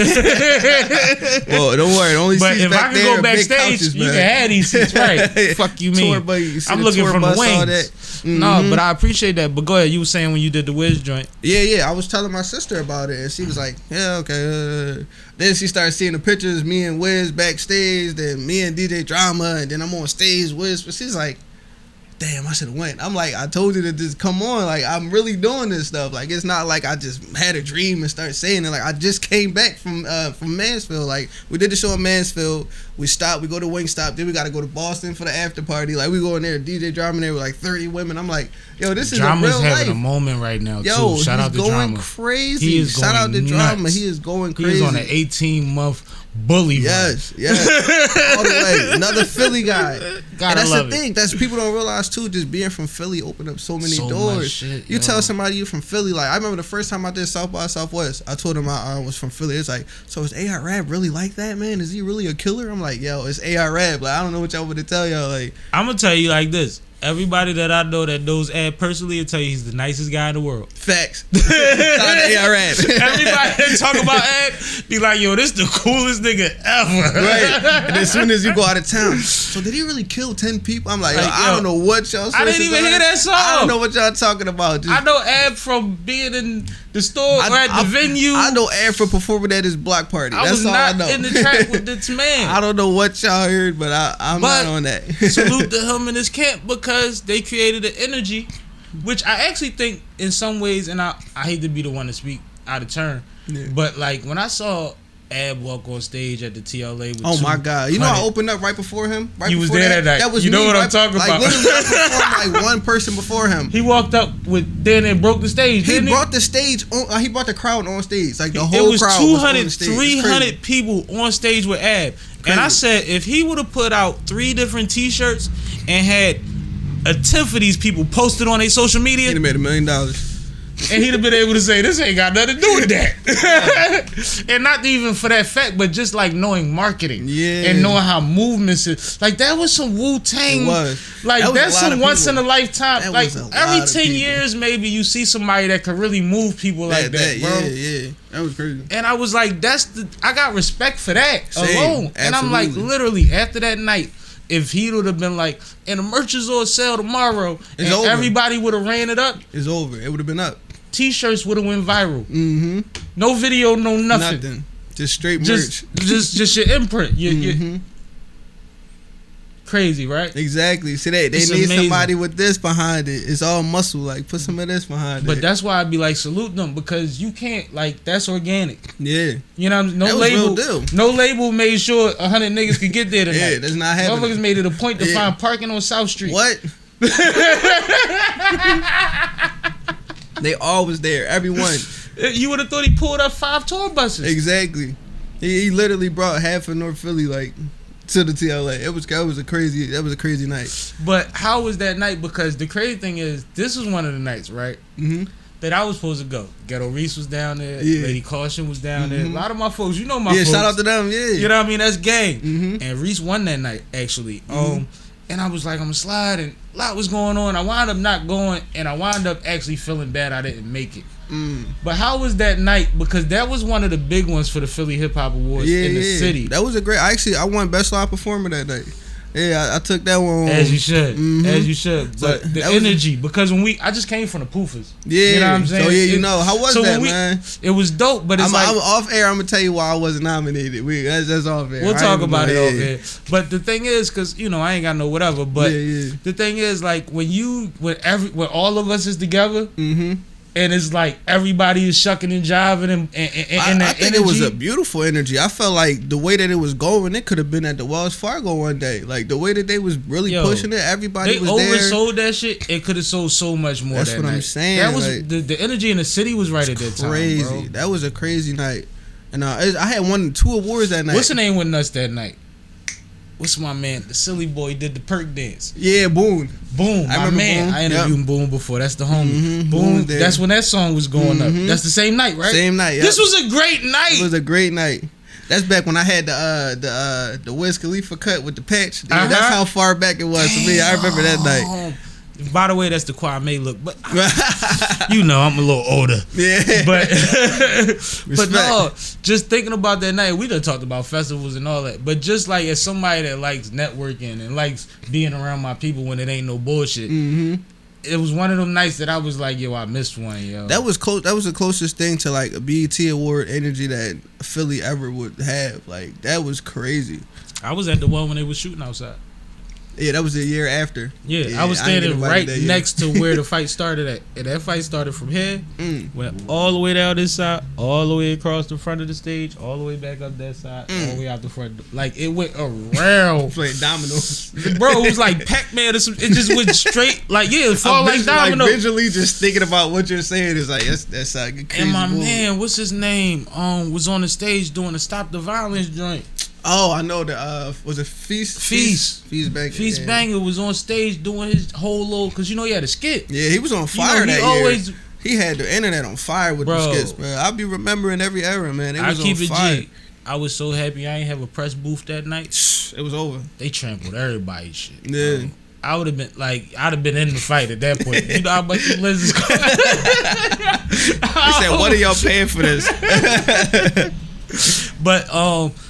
Well, don't worry. The only But seats if back I can there go are big backstage, couches, you man. can have these seats, right? Fuck you mean. Tour bus, you see I'm the looking tour from the bus, all wings. that. No, but I appreciate that. But go ahead. You were saying when you did the Wiz joint. Yeah. I was telling my sister about it, and she was like, "Yeah, okay." Then she started seeing the pictures, me and Wiz backstage, then me and DJ Drama, and then I'm on stage Wiz. But she's like, "Damn, I should have went." I'm like, "I told you to just come on. Like, I'm really doing this stuff. Like, it's not like I just had a dream and started saying it. Like, I just came back from Mansfield. Like, we did the show in Mansfield. We stopped. We go to Wingstop. Then we got to go to Boston for the after party. Like, we go in there. DJ Drama there with like 30 women. I'm like, yo, this Drama's is a real having life. a moment right now, Yo, too. Shout out he's to going Drama. crazy. He is Shout out to going Drama. nuts. He is going He crazy. was on an 18-month bully. Yes, yes. All the way. Another Philly guy. And that's the thing. That's people don't realize too. Just being from Philly opened up so many doors. Shit, you tell somebody you from Philly. Like I remember the first time I did South by Southwest. I told him I was from Philly. It's like, so is A.R. Rab really like that, man? Is he really a killer? I'm like, yo, it's A.R. Rab. Like I don't know what y'all want to tell y'all. Like I'm gonna tell you like this. Everybody that I know that knows Ab personally will tell you he's the nicest guy in the world. Facts. Everybody that talk about Ab be like, yo, this the coolest nigga ever. Right. And as soon as you go out of town, so did he really kill 10 people? I'm like, yo, I don't know what y'all. I didn't even hear that song. I don't know what y'all talking about. I know Ab from being in the store or at the venue. I know Ab from performing at his block party. That's all I know. In the track with this man. I don't know what y'all heard, but I'm not on that. Salute to him and his camp because they created an energy, which I actually think in some ways, and I hate to be the one to speak out of turn, but like when I saw Ab walk on stage at the TLA with my God. You know I opened up right before him? Right he was there that night. That was me, what I'm talking about. Literally I performed like one person before him. He walked up with then and broke the stage. He brought the stage on, he brought the crowd on stage. Like the whole crowd was on stage. 300 people on stage with Ab. Crazy. And I said if he would have put out 3 different t-shirts and had a 10th of these people posted on their social media, he'd have made $1 million. And he'd have been able to say, this ain't got nothing to do with that. And not even for that fact, but just like knowing marketing. Yeah. And knowing how movements is. Like that was some Wu-Tang. It was. Like that's some once in a lifetime. Like every 10 years maybe you see somebody that could really move people like that, bro. Yeah. That was crazy. And I was like, I got respect for that alone. Absolutely. And I'm like, literally, after that night, if he would have been like, and the merch is on sale tomorrow, and over. Everybody would have ran it up. It's over. It would have been up. T-shirts would have went viral. Mm-hmm. No video, no nothing. Just straight merch. Just your imprint. Your crazy, right? Exactly. See, they need amazing. Somebody with this behind it. It's all muscle. Like, put some of this behind it. But that's why I'd be like, salute them, because you can't, like, that's organic. Yeah. You know what I mean? No label. No label made sure 100 niggas could get there tonight. Yeah, that's not happening. Motherfuckers made it a point to find parking on South Street. What? They always there. Everyone. You would have thought he pulled up 5 tour buses. Exactly. He literally brought half of North Philly, like, to the TLA. That was a crazy night. But how was that night? Because the crazy thing is, this was one of the nights, right? Mm-hmm. That I was supposed to go. Ghetto Reese was down there. Yeah. Lady Caution was down there. A lot of my folks, you know my folks. Yeah, shout out to them. Yeah. You know what I mean? That's gang. Mm-hmm. And Reese won that night, actually. And I was like, I'm gonna slide, and a lot was going on. I wound up not going, and I wound up actually feeling bad I didn't make it. But how was that night? Because that was one of the big ones for the Philly Hip Hop Awards in the city. That was a great. I won Best Live Performer that day. Yeah, I took that one. As you should. As you should. But the energy, because I just came from the Poofers. Yeah. You know what I'm saying? So yeah, how was that, man? It was dope, but it's I'm off air. I'm gonna tell you why I wasn't nominated. That's off air. We'll talk about it off air. But the thing is, because I ain't got no whatever. But the thing is, like when all of us is together. And it's like everybody is shucking and jiving and I think it was a beautiful energy. I felt like the way that it was going, it could have been at the Wells Fargo one day. Like the way that they was really pushing it, everybody was there. They oversold that shit. It could have sold so much more. That's what I'm saying. That was like, the energy in the city was right at that time. Crazy. Bro. That was a crazy night. And I had 2 awards that night. What's the name with us that night? What's my man? The silly boy did the perk dance. Yeah, Boone. My man. Boone. I interviewed Boone before. That's the homie. Boone. That's when that song was going up. That's the same night, right? Same night. Yep. This was a great night. It was a great night. That's back when I had the Wiz Khalifa cut with the patch. That's how far back it was for me. I remember that night. By the way, that's the Kwame look, but I'm a little older. Yeah, but no, just thinking about that night, we done talked about festivals and all that. But just like as somebody that likes networking and likes being around my people when it ain't no bullshit, it was one of them nights that I was like, yo, I missed one, yo. That was close. That was the closest thing to like a BET award energy that Philly ever would have. Like that was crazy. I was at the one when they was shooting outside. Yeah, that was the year after. Yeah, I was standing right next to where the fight started at. And that fight started from here, went all the way down this side, all the way across the front of the stage, all the way back up that side, all the way out the front. Like, it went around. Playing dominoes. Bro, it was like Pac-Man or something. It just went straight, like, yeah, it fall like dominoes. Like, visually just thinking about what you're saying is like, that's like a crazy And my move. man, what's his name, was on the stage doing the Stop the Violence joint. Oh, I know the was it Feast Banger was on stage doing his whole little, cause you know he had a skit. Yeah, he was on fire that year. He had the internet on fire with the skits, bro. I'll be remembering every era, man. It was on fire. G. I was so happy I ain't have a press booth that night. It was over. They trampled everybody's shit. Yeah. I would have been like, I'd have been in the fight at that point. You know how much the lenses cost? He said, "What are y'all paying for this?" But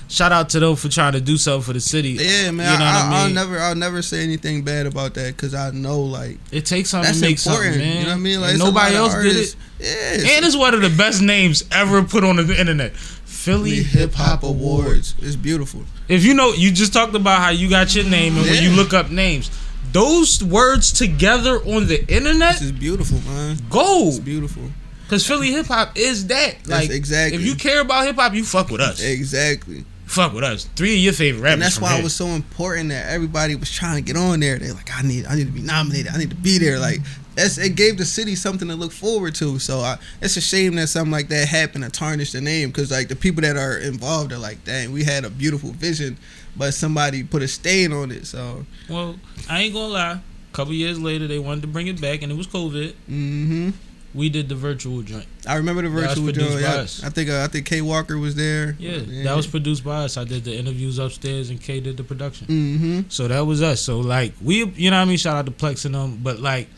shout out to them for trying to do something for the city. Yeah, man. You know what I mean? I'll never say anything bad about that because I know like it takes something to make something, man. You know what I mean? Like nobody else did it. Yeah, and it's one of the best names ever put on the internet. Philly Hip Hop Awards. It's beautiful. If you know, you just talked about how you got your name, and when you look up names, those words together on the internet, this is beautiful, man. Gold. It's beautiful. Cause Philly hip hop is that. Like, exactly. If you care about hip hop, you fuck with us. Exactly. Fuck with us. 3 of your favorite rappers. And that's why it was so important that everybody was trying to get on there. They're like, I need to be nominated. I need to be there. Like, it gave the city something to look forward to. So it's a shame that something like that happened to tarnish the name. Because like the people that are involved are like, dang, we had a beautiful vision, but somebody put a stain on it. So well, I ain't gonna lie. A couple years later, they wanted to bring it back, and it was COVID. Mm-hmm. We did the virtual joint. I remember the virtual joint. Yeah, I think K Walker was there. Yeah, that was produced by us. I did the interviews upstairs, and K did the production. Mm-hmm. So that was us. So like you know what I mean. Shout out to Plex and them, but like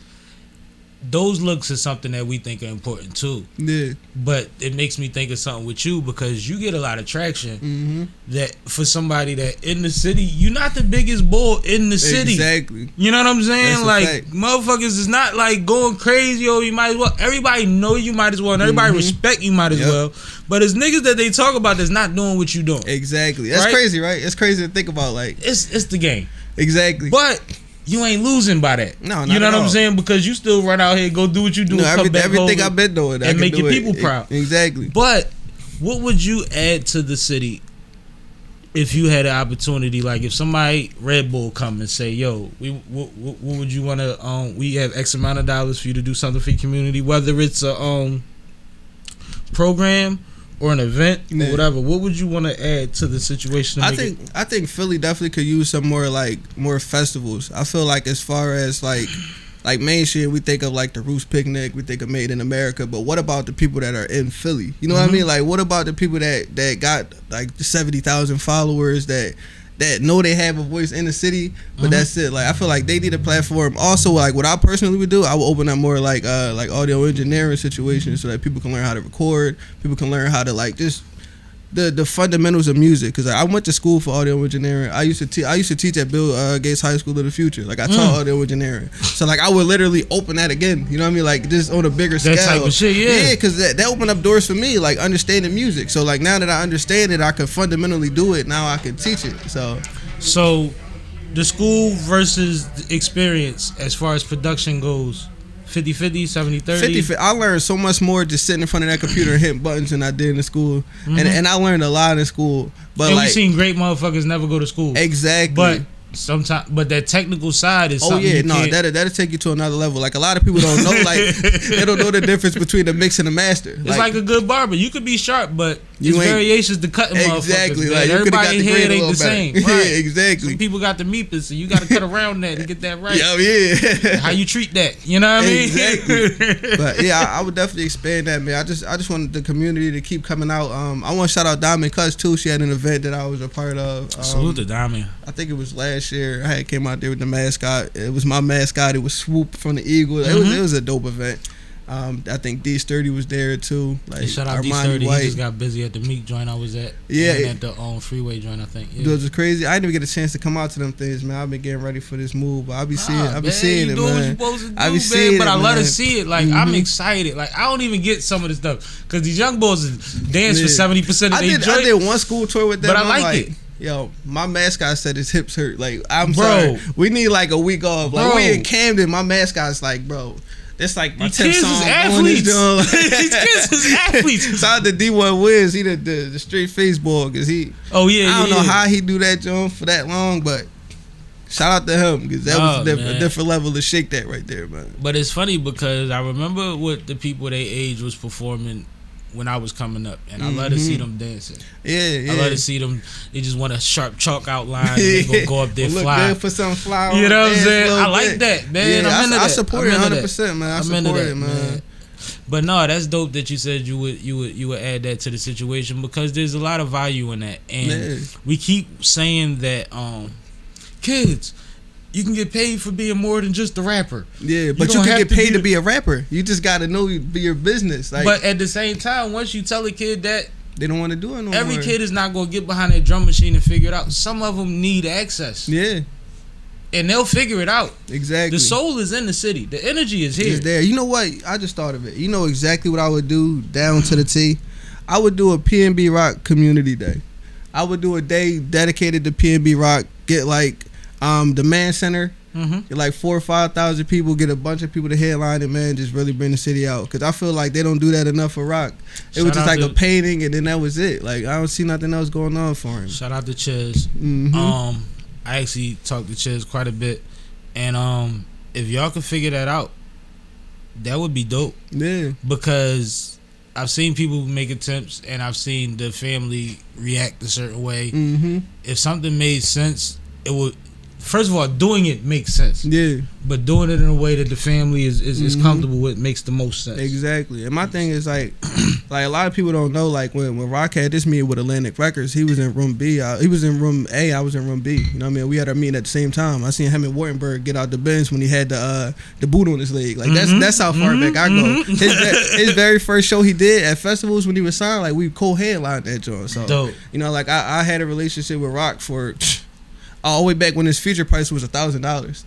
those looks is something that we think are important too. Yeah. But it makes me think of something with you because you get a lot of traction that for somebody that in the city, you're not the biggest bull in the city. Exactly. You know what I'm saying? That's like fact. motherfuckers is not like going crazy or you might as well. Everybody know you might as well and everybody respect you might as well. But it's niggas that they talk about that's not doing what you doing. Exactly. That's crazy, right? It's crazy to think about. Like it's the game. Exactly. But you ain't losing by that. No, not you know at what I'm all. saying? Because you still run out here, go do what you do. No, come back everything home I've been doing, and make your people proud. Exactly. But what would you add to the city if you had an opportunity? Like if somebody Red Bull come and say, "Yo, what would you want to? We have X amount of dollars for you to do something for your community, whether it's a program." Or an event or whatever. What would you want to add to the situation? I think Philly definitely could use some more festivals. I feel like as far as like main shit, we think of like the Roots Picnic, we think of Made in America. But what about the people that are in Philly? You know what I mean? Like what about the people that got like 70,000 followers that know they have a voice in the city, but that's it. Like I feel like they need a platform. Also, like what I personally would do, I would open up more like audio engineering situations so that people can learn how to record, people can learn how to like just the fundamentals of music. Because I went to school for audio engineering. I used to teach at Bill Gates High School of the Future. Like I taught audio engineering, so like I would literally open that again. You know what I mean? Like just on a bigger scale. That type of shit, yeah. Because that opened up doors for me, like understanding music. So like now that I understand it, I can fundamentally do it. Now I can teach it. So the school versus the experience as far as production goes. 50-50, 70-30. 50-50. I learned so much more just sitting in front of that computer and hitting buttons than I did in school. And I learned a lot in school. But and like, we seen great motherfuckers never go to school. Exactly. But that technical side is something that'll take you to another level. Like a lot of people don't know, like they don't know the difference between the mix and the master. It's like a good barber. You could be sharp, but there's variations to cutting exactly. motherfuckers. Like everybody in here ain't the same. Right? Yeah, exactly. Some people got the meepers, so you got to cut around that and get that right. Yeah. How you treat that? You know what I mean? Exactly. But yeah, I would definitely expand that, man. I just wanted the community to keep coming out. I want to shout out Diamond Cuts too. She had an event that I was a part of. Salute to Diamond. I think it was last year. I had came out there with the mascot. It was my mascot. It was Swoop from the Eagles. It was a dope event. I think D-Sturdy was there too. Like shout out D-Sturdy. He just got busy at the Meek joint I was at. Yeah, and at the freeway joint I think. Yeah. It was crazy. I didn't even get a chance to come out to them things, man. I've been getting ready for this move, but I be seeing it, man. I be seeing it, but I love man. to see it. Like I'm excited. Like I don't even get some of this stuff because these young boys dance for 70% of their joint. I did one school tour with them. But I like it. Yo, my mascot said his hips hurt. Like, I'm Bro. sorry. We need like a week off. Like, Bro. we in Camden. My mascot's like, bro, it's like my These 10th kids song is going athletes. this joint. These kids is athletes. Shout out to D1 Wiz. He the straight face boy. Cause he, Oh yeah, I don't yeah, know yeah. how he do that joint for that long, but shout out to him. Cause that was a different level to shake that right there, man. But it's funny because I remember what the people they age was performing when I was coming up, and I love to see them dancing. Yeah. I love to see them. They just want a sharp chalk outline. And they gonna go up there Look fly. good for some flower. You know what I'm dance a saying? little I like bit. that, man. Yeah, I'm into I that. support it I'm into 100%, man. I I'm support into it, that, man. But no, that's dope that you said you would add that to the situation, because there's a lot of value in that, and Yeah. we keep saying that kids, you can get paid for being more than just a rapper. Yeah, but you don't can have get to paid be to the- be a rapper. You just gotta know your business. Like, But at the same time, once you tell a kid that, they don't want to do it no more. every kid is not gonna get behind that drum machine and figure it out. Some of them need access, Yeah, and they'll figure it out. exactly. The soul is in the city. The energy is here. It's there. You know what? I just thought of it. You know exactly what I would do down to the T? I would do a P&B Rock community day. I would do a day dedicated to P&B Rock. Get like the Man Center. Get like 4,000 or 5,000 people. Get a bunch of people to headline it, man. Just really bring the city out. Because I feel like they don't do that enough for Rock. It was Shout just out like to- a painting, and then that was it. Like, I don't see nothing else going on for him. Shout out to Chiz. I actually talked to Chiz quite a bit, and if y'all could figure that out, that would be dope. Yeah. Because I've seen people make attempts, and I've seen the family react a certain way. If something made sense, it would. First of all, doing it makes sense. Yeah. But doing it in a way that the family is comfortable with makes the most sense. Exactly. And my thing is like a lot of people don't know, like when Rock had this meeting with Atlantic Records, he was in room B. He was in room A. I was in room B. You know what I mean? We had our meeting at the same time. I seen him and Wartenberg get out the bench when he had the boot on his leg. Like that's how far back I go. His very first show he did at festivals when he was signed, like we co-headlined that joint. So Dope. you know, like I had a relationship with Rock for all the way back when his feature price was $1,000.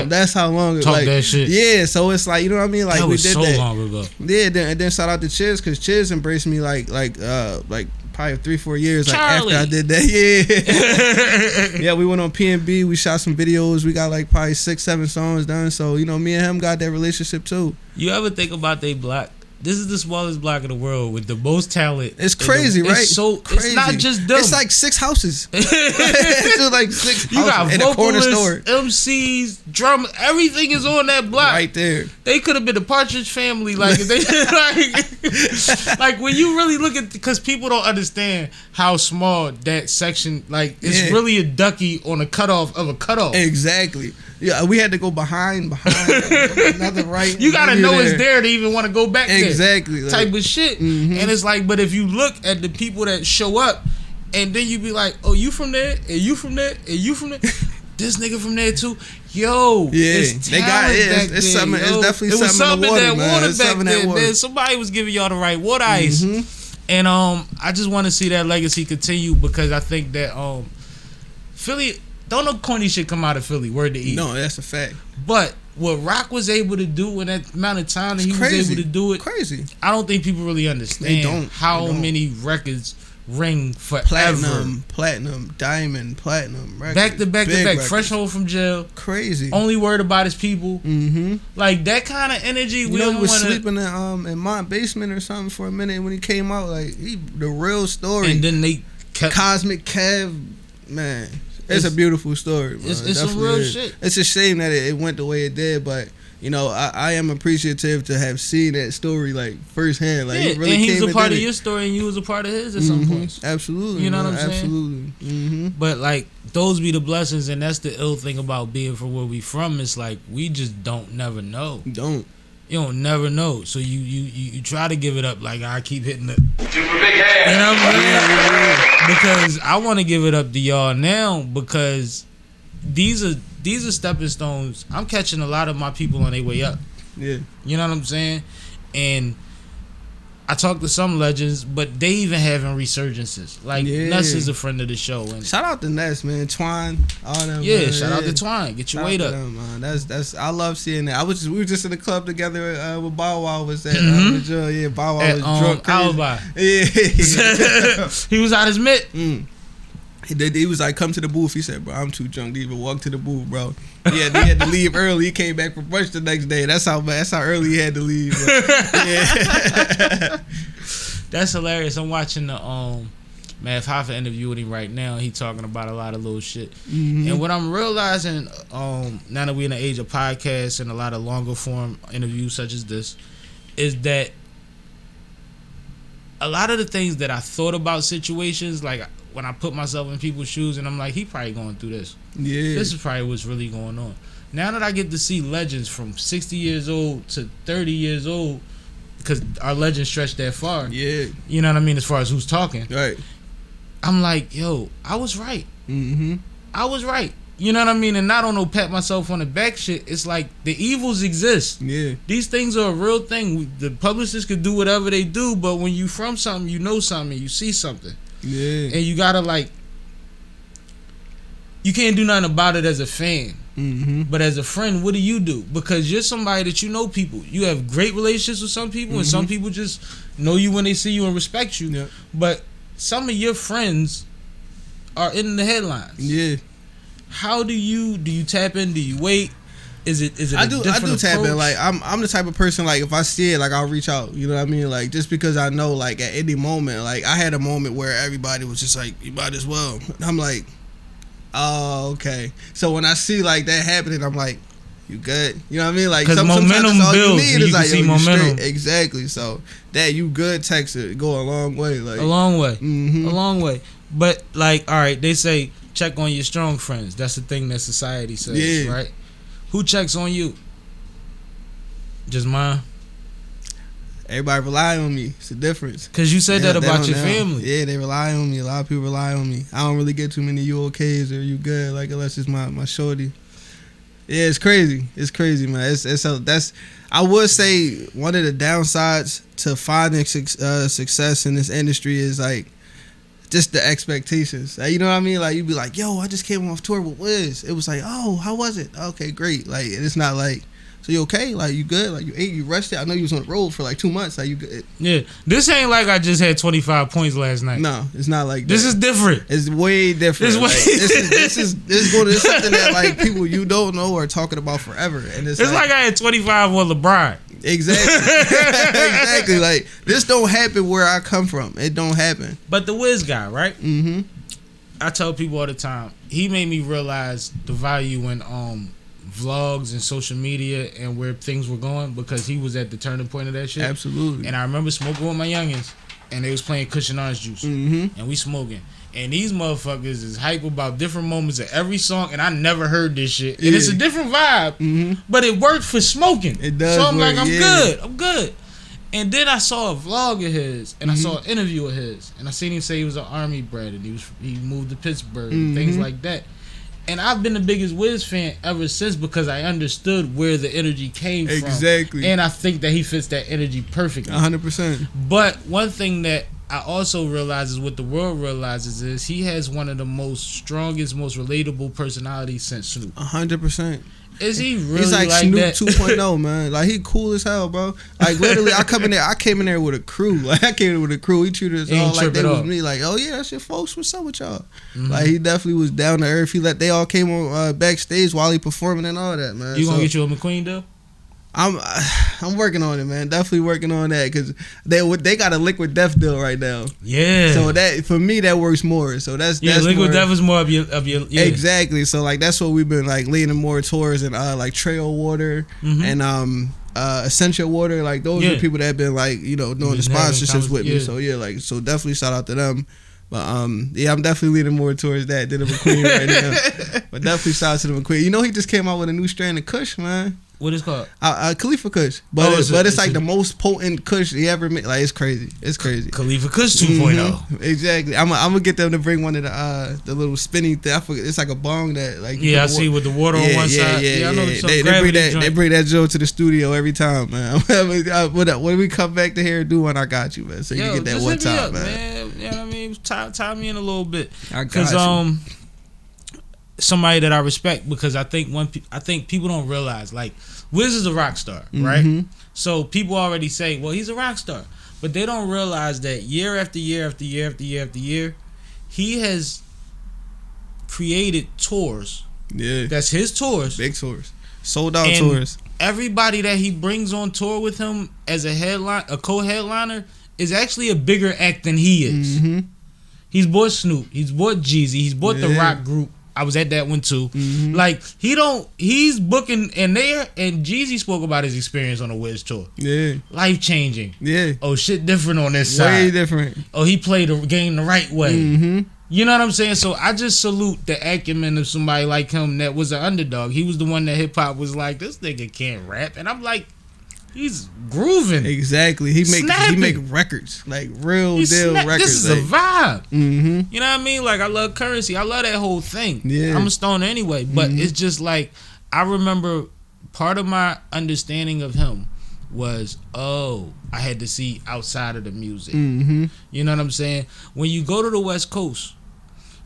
That's how long. Talk like, that shit. Yeah, so it's like, you know what I mean. Like That we was did so that. long ago. Yeah, and then shout out to Chiz, because Chiz embraced me like probably 3-4 years like Charlie. after I did that. Yeah. Yeah, we went on P&B, we shot some videos, we got like probably 6-7 songs done. So, you know, me and him got that relationship too. You ever think about they block? This is the smallest block in the world with the most talent. It's crazy, right? It's so crazy. It's not just them. It's like 6 houses. It's just like 6 you got houses in a corner store. vocalists, MCs, drummers, everything is on that block. Right there. They could have been the Partridge Family, like if they like when you really look at, because people don't understand how small that section. Like it's really a ducky on a cutoff of a cutoff. Exactly. Yeah, we had to go behind another right. You gotta know it's there to even want to go back there. Exactly. Like, Type of shit. And it's like, but if you look at the people that show up, and then you be like, oh, you from there, and you from there, and you from there. This nigga from there too. Yo, it's they got it. back It's there, something. yo. It's definitely It was something in the water, that man. water It's back something in that there, water. man. Somebody was giving y'all the right water ice. And I just want to see that legacy continue, because I think that Philly, don't no corny shit come out of Philly. Word to eat. No, that's a fact. But what Rock was able to do in that amount of time that he Crazy. was able to do it, Crazy. I don't think people really understand how many records ring forever. Platinum, diamond, platinum. Records, Back to back to big back. records. Fresh home from jail. Crazy. Only word about his people. Like that kind of energy. You We know, don't he was want to. sleeping in my basement or something for a minute when he came out. Like the real story. And then they kept. Cosmic Kev, man. It's a beautiful story. Man. It's It some definitely real is. shit. It's a shame that it went the way it did, but you know, I am appreciative to have seen that story like firsthand. Like Yeah, he really and he came was a part did of it. your story, and you was a part of his at some points. Absolutely. You know man. what I'm saying? Absolutely. But like those be the blessings, and that's the ill thing about being from where we from. It's like we just don't never know. You don't never know. So you try to give it up. Like I keep hitting it. You know what I'm saying? Because I want to give it up to y'all now, because these are stepping stones. I'm catching a lot of my people on their way up. Yeah. You know what I'm saying? And I talked to some legends, but they even having resurgences. Like Ness is a friend of the show, and shout out to Ness, man. Twine, all them. yeah, man. shout out to Twine. Get your weight up. Them, man. That's I love seeing that. We were just in the club together with Bow Wow was at yeah, Bow Wow At, was drunk. Crazy. Alibi. Yeah. He was out his mitt. He was like, come to the booth. He said, bro, I'm too drunk to even walk to the booth, bro. He had to leave early. He came back for brunch the next day. That's how early he had to leave, bro. Yeah. That's hilarious. I'm watching the Math Hoffa interview with him right now. He talking about a lot of little shit. Mm-hmm. And what I'm realizing, now that we're in the age of podcasts and a lot of longer form interviews such as this, is that a lot of the things that I thought about situations, like when I put myself in people's shoes and I'm like, he probably going through this. Yeah. This is probably what's really going on. Now that I get to see legends from 60 years old to 30 years old, because our legends stretch that far. Yeah. You know what I mean? As far as who's talking. Right. I'm like, yo, I was right. Mm-hmm. I was right. You know what I mean? And not on no pat myself on the back shit. It's like the evils exist. Yeah. These things are a real thing. The publicists could do whatever they do, but when you from something, you know something, you see something. Yeah. And you gotta like, you can't do nothing about it as a fan. Mm-hmm. But as a friend, what do you do? Because you're somebody that you know people. You have great relationships with some people, and some people just know you when they see you and respect you. Yep. But some of your friends are in the headlines. Yeah. How do you tap in? Do you wait? Is it I a do different tap in. approach? Like I'm the type of person, like if I see it, like I'll reach out. You know what I mean? Like just because I know, like at any moment, like I had a moment where everybody was just like, you might as well. And I'm like, oh, okay. So when I see like that happening, I'm like, you good? You know what I mean? Like momentum sometimes all builds, you and need you is can like, see yo, you momentum. straight. Exactly. So that you good text it go a long way. Like a long way. Mm-hmm. A long way. But like, all right, they say check on your strong friends. That's the thing that society says, Yeah. right? Who checks on you? Just mine. Everybody rely on me. It's a difference. Cause you said that They about don't your know. family. Yeah, they rely on me. A lot of people rely on me. I don't really get too many you okays or you good, like unless it's my shorty. Yeah, it's crazy. It's crazy, man. That's I would say one of the downsides to finding success in this industry is like just the expectations. Like, you know what I mean? Like you'd be like, yo, I just came off tour with Wiz. It was like, oh, how was it? Okay, great. Like it's not like, so you okay? Like you good? Like you ate? You rested? I know you was on the road for like 2 months. Like you good? Yeah, this ain't like I just had 25 points last night. No, it's not like that. This is different. It's way different. It's way this is something that like people you don't know are talking about forever, and it's like I had 25 with LeBron. exactly, exactly. Like this don't happen where I come from. It don't happen. But the Wiz guy, right? Mm-hmm. I tell people all the time, he made me realize the value in vlogs and social media and where things were going, because he was at the turning point of that shit. Absolutely. And I remember smoking with my youngins, and they was playing Cushion Orange Juice, and we smoking. And these motherfuckers is hype about different moments of every song, and I never heard this shit. And it's a different vibe, but it worked for smoking. It does So I'm work, like, yeah. I'm good. And then I saw a vlog of his, and I saw an interview of his, and I seen him say he was an Army brat, and he moved to Pittsburgh, and things like that. And I've been the biggest Wiz fan ever since, because I understood where the energy came from. Exactly. And I think that he fits that energy perfectly. 100%. But one thing that I also realize is what the world realizes is he has one of the most strongest, most relatable personalities since Snoop. 100%. Is he really He's like like Snoop that? 2.0, man. Like he cool as hell, bro. Like literally, I came in there with a crew. Like I came in with a crew. He treated us He ain't all like they tripping was off. me. Like, oh yeah, that's your folks. What's up with y'all? Like he definitely was down to earth. They all came on backstage while he performing and all that, man. You gonna get you a McQueen though? I'm working on it, man. Definitely working on that, because they got a Liquid Death deal right now. Yeah. So that for me that works more. So that's Liquid more, Death is more of your yeah. Exactly. So like that's what we've been like leaning more towards, and like Trail Water and Essential Water. Like those are the people that have been like doing the sponsorships with me. So so definitely shout out to them. But yeah, I'm definitely leaning more towards that than the McQueen right now. But definitely shout out to the McQueen. He just came out with a new strain of Kush, man. What is it called? Khalifa Kush, but it's like the most potent Kush he ever made. Like it's crazy. Khalifa Kush 2.0. Exactly. I'm gonna get them to bring one of the little spinning thing. I forget, it's like a bong that like I see with the water on one side. I know they bring that joint to the studio every time, man. When we come back to here and do one, I got you, man. So you can get that one time, man. You know what I mean? Tie me in a little bit. I got you. Somebody that I respect, because I think people don't realize, like, Wiz is a rock star, right? So people already say, well, he's a rock star, but they don't realize that year after year after year after year after year, he has created tours. Yeah. That's his tours. Big tours. Sold out And tours. everybody that he brings on tour with him as a co-headliner is actually a bigger act than he is. Mm-hmm. He's bought Snoop. He's bought Jeezy. He's bought the rock group. I was at that one too. Mm-hmm. Like he's booking, and Jeezy spoke about his experience on the Wiz tour. Yeah. Life changing. Yeah. Oh, shit different on this side. Way different. Oh, he played the game the right way. Mm-hmm. You know what I'm saying? So I just salute the acumen of somebody like him that was an underdog. He was the one that hip hop was like, this nigga can't rap, and I'm like, he's grooving. Exactly. He Snapping. make records, like real deal records. This is like, a vibe. Mm-hmm. You know what I mean? Like, I love Currency. I love that whole thing. Yeah. I'm a stoner anyway, but it's just like, I remember part of my understanding of him was, I had to see outside of the music. Mm-hmm. You know what I'm saying? When you go to the West Coast,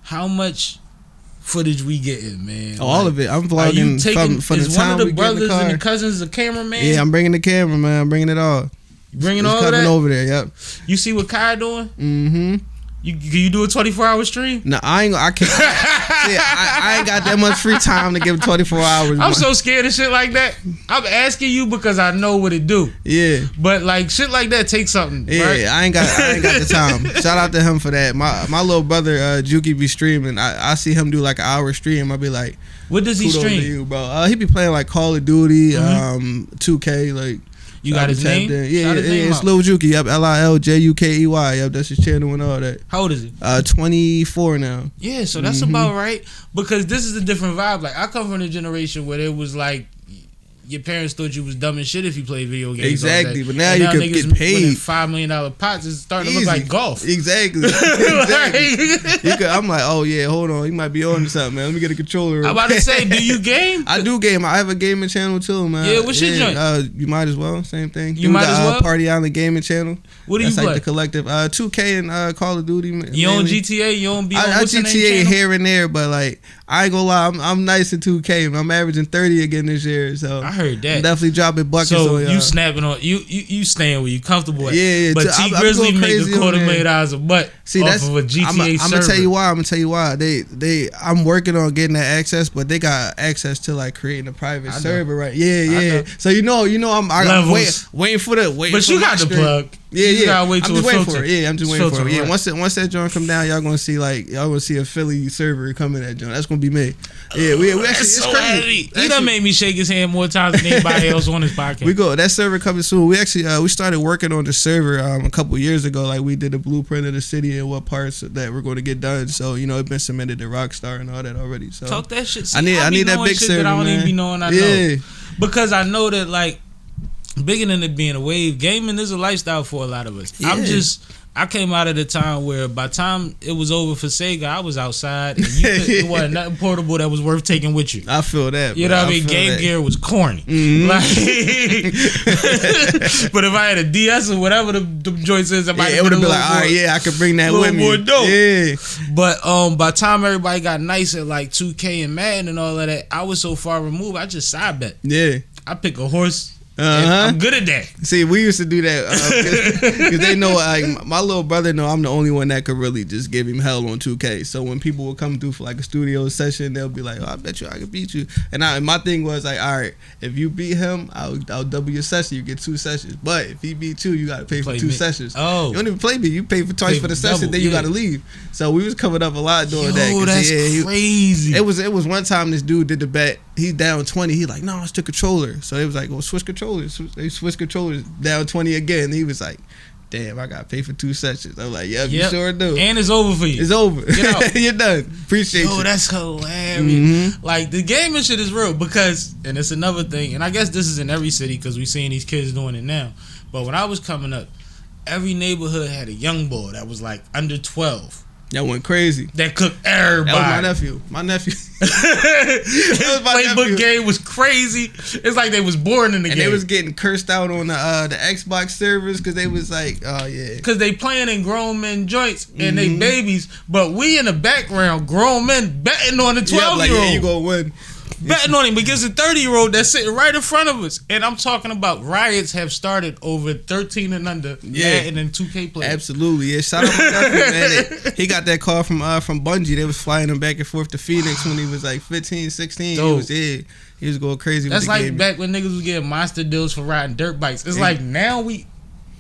how much footage we getting, man? All of it. I'm vlogging from the is time one of the we get in brothers the car. and the cousins a cameraman? Yeah, I'm bringing the camera, man. I'm bringing it all. You bringing It's all of coming that? over there. Yep. You see what Kai doing? Mm-hmm. You do a 24-hour stream? No, I can't. See, I ain't got that much free time to give 24 hours. I'm so scared of shit like that. I'm asking you because I know what it do. Yeah. But like shit like that takes something. Yeah, right? I ain't got the time. Shout out to him for that. My little brother Juki be streaming. I see him do like an hour stream. I be like, What does he kudos to stream? you, bro. He be playing like Call of Duty, 2K, like. You got his name? Yeah, it's Lil Juki. Yep, LILJUKEY. Yep, that's his channel and all that. How old is he? 24 now. Yeah, so that's about right. Because this is a different vibe. Like I come from a generation where it was like your parents thought you was dumb as shit if you played video games. Exactly, all day. but now And you can niggas get paid. winning $5 million pots is starting to look like golf. Exactly. I'm like, oh yeah, hold on, you might be on to something, man. Let me get a controller. I'm about to say, do you game? I do game. I have a gaming channel too, man. Yeah, what's your joint? You might as well. Same thing. You might as well? Party Island gaming channel. What do you That's play? like the collective. 2K and Call of Duty. You on mainly. GTA? You on be on I what's the name GTA channel? here and there, but like I ain't gonna lie, I'm nice in 2K. I'm averaging 30 again this year, so I heard that. I'm definitely dropping buckets. So on y'all. you snapping on you staying where you comfortable at. Yeah, But I'm T Grizzly going make crazy a on there. $250,000 a butt See, off that's of a GTA I'm server. gonna tell you why. I'm working on getting that access, but they got access to like creating a private server, right? Yeah. know. So you know, I'm waiting for the But you got the plug. Yeah, You just gotta wait I'm till just it waiting filter. for it. Yeah, I'm just waiting for it. Filter, Yeah, right. once that joint come down, y'all gonna see a Philly server coming that joint. That's gonna be me. Yeah, we actually That's it's so crazy. heavy. He Actually, done made me shake his hand more times than anybody else on his podcast. we go. That server coming soon. We actually we started working on the server a couple years ago. Like we did a blueprint of the city and what parts that we're going to get done. So it's been submitted to Rockstar and all that already. So Talk that shit. See, I need be that knowing big shit server, that I don't man. even be knowing. I know because I know that like bigger than it being a wave, gaming is a lifestyle for a lot of us. Yeah. I came out at a time where by the time it was over for Sega, I was outside and it wasn't nothing portable that was worth taking with you. I feel that. You bro. know what I mean? feel Game that. Gear was corny. Mhm. But if I had a DS or whatever the joints is, I might It would have been like, more, all right, yeah, I could bring that little with me. more dope. Yeah. But by the time everybody got nice at like 2K and Madden and all of that, I was so far removed. I just side bet. Yeah. I pick a horse. And Uh-huh. I'm good at that. See, we used to do that because they know, like, my little brother know I'm the only one that could really just give him hell on 2K. So when people would come through for like a studio session, they'll be like, "Oh, I bet you I could beat you." And my thing was like, "All right, if you beat him, I'll double your session. You get 2 sessions. But if he beat you, you got to pay for Play 2 me. sessions. Oh. You don't even play me. You pay for twice Pay for the for session, double, then you yeah. got to leave." So we was covered up a lot doing that. Yo, 'cause, that's crazy. It was one time this dude did the bet. He down 20. He like, "No, it's the controller." So they was like, "Well, switch controllers." They switched controllers down 20 again. He was like, "Damn, I got to pay for 2 sessions." I'm like, "Yep, you sure do." And it's over for you. It's over. Get out. You're done. Appreciate Yo, you. that's hilarious. Mhm. Like the gaming shit is real because, and it's another thing, and I guess this is in every city because we seeing these kids doing it now. But when I was coming up, every neighborhood had a young boy that was like under 12 Y'all went crazy. that cooked everybody. That was my nephew. My nephew. That was my Playbook nephew. game was crazy. It's like they was born in the And game. they was getting cursed out on the Xbox servers because they was like, "Oh yeah." Cause they playing in grown men joints and Mm-hmm. they babies, but we in the background, grown men betting on the 12-year-old. Yeah, you gonna win. betting on him against a 30-year-old that's sitting right in front of us. And I'm talking about riots have started over 13 and under. Yeah, and then 2K players. Absolutely. Yeah, shout out to nephew, man. He got that call from Bungie. They was flying him back and forth to Phoenix when he was like 15, 16. Dope. He was going crazy. That's with the like game. back when niggas was getting monster deals for riding dirt bikes. It's like now we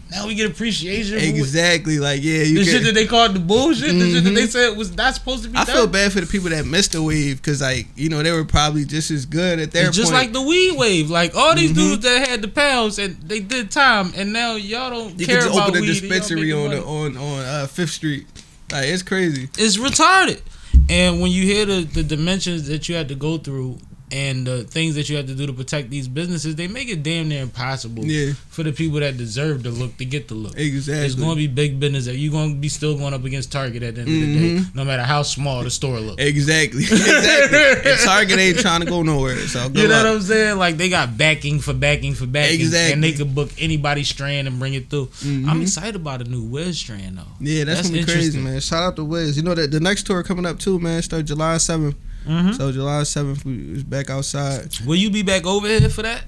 get appreciation. Exactly. Like, yeah, the shit that they called the bullshit, the shit that they said was not supposed to be done. I feel bad for the people that missed the wave because, like, you know, they were probably just as good at their it's just point. like the weed wave. Like, all these dudes that had the pounds and they did time, and now y'all don't you care can just about open a weed. dispensary on Fifth Street. Like, it's crazy. It's retarded. And when you hear the dimensions that you had to go through and the things that you have to do to protect these businesses, they make it damn near impossible for the people that deserve the look to get the look. Exactly. It's going to be big business that you're going to be still going up against Target at the end of the day, no matter how small the store looks. Exactly. And Target ain't trying to go nowhere. So you know what I'm saying? Like, they got backing for backing. Exactly. And they could book anybody's strand and bring it through. I'm excited about a new Wiz strand, though. Yeah, that's gonna be crazy, man. Shout out to Wiz. You know that the next tour coming up too, man. Start July 7th. So July 7th we was back outside. Will you be back over here for that?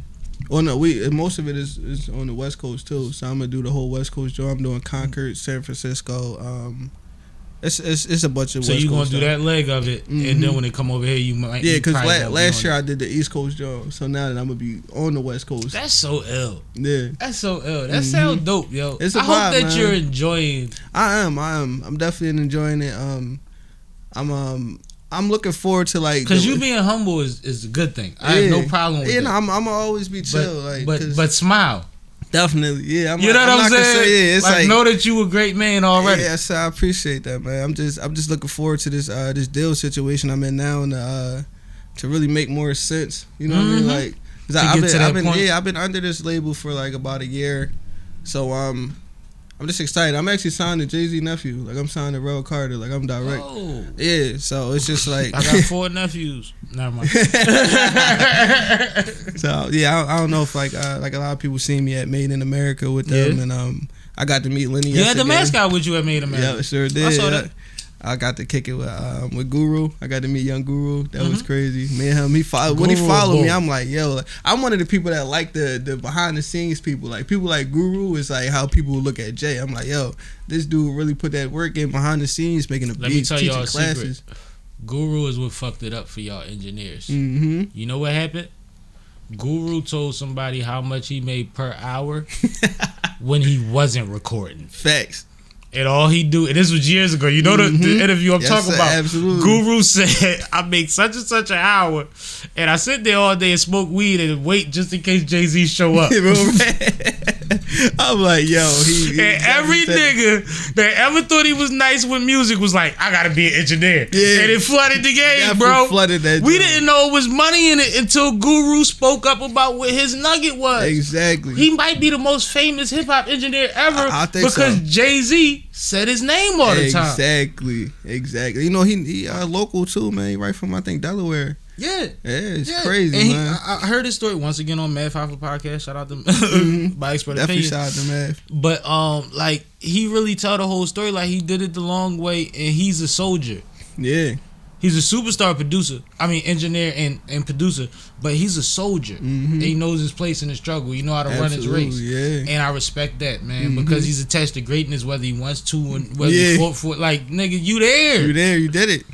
Well, no, most of it is on the West Coast too. So I'm gonna do the whole West Coast show. I'm doing Concord, San Francisco. It's a bunch of. So West you gonna Coast do stuff. that leg of it, and then when they come over here, you might. Yeah, because last year I did the East Coast show. So now that I'm gonna be on the West Coast. That's so ill. Yeah, that's so ill. That sounds dope, yo. It's a I vibe, hope that man. you're enjoying. I am. I'm definitely enjoying it. I'm looking forward to like because you being humble is a good thing. I have no problem with that. I'm gonna always be chill, but smile. Definitely, yeah. You know what I'm saying? It's like know that you a great man already. Yeah, so I appreciate that, man. I'm just looking forward to this deal situation I'm in now, and to really make more sense. You know what I mean? Like, cause I've been under this label for like about a year, so I'm just excited. I'm actually signed to Jay-Z nephew. Like, I'm signed to Rel Carter. Like, I'm direct. Oh. Yeah, so it's just like I got 4 nephews. Never mind. So yeah, I don't know if like a lot of people see me at Made in America with them, and I got to meet Lenny. You had the mascot with you at Made in America. Yeah, sure did. I saw that. I got to kick it with Guru. I got to meet Young Guru. That was crazy. Me and him, when he followed me, I'm like, yo, I'm one of the people that like the behind the scenes people. Like, people like Guru is like how people look at Jay. I'm like, yo, this dude really put that work in behind the scenes, making the beats, teaching classes. Secret. Guru is what fucked it up for y'all engineers. You know what happened? Guru told somebody how much he made per hour when he wasn't recording. Facts. And all he do, and this was years ago. You know the interview I'm talking about. Absolutely. Guru said, "I make such and such an hour, and I sit there all day and smoke weed and wait just in case Jay-Z show up." I'm like, yo, and every nigga that ever thought he was nice with music was like, "I gotta be an engineer," and it flooded the game, bro. Flooded that. We didn't know it was money in it until Guru spoke up about what his nugget was. Exactly. He might be the most famous hip hop engineer ever because Jay-Z said his name all the time. Exactly. You know, he local too, man. He right from, I think, Delaware. Yeah, it's crazy, and man. I heard his story once again on Mad Fafa podcast. Shout out to by expert definitely opinion. shout out to Mad. But like, he really told the whole story. Like, he did it the long way, and he's a soldier. Yeah. He's a superstar producer. I mean, engineer and producer, but he's a soldier. He knows his place in the struggle. You know how to run his race. Yeah. And I respect that, man, because he's attached to greatness, whether he wants to and whether he fought for it. Like, nigga, you there. You there. You did it.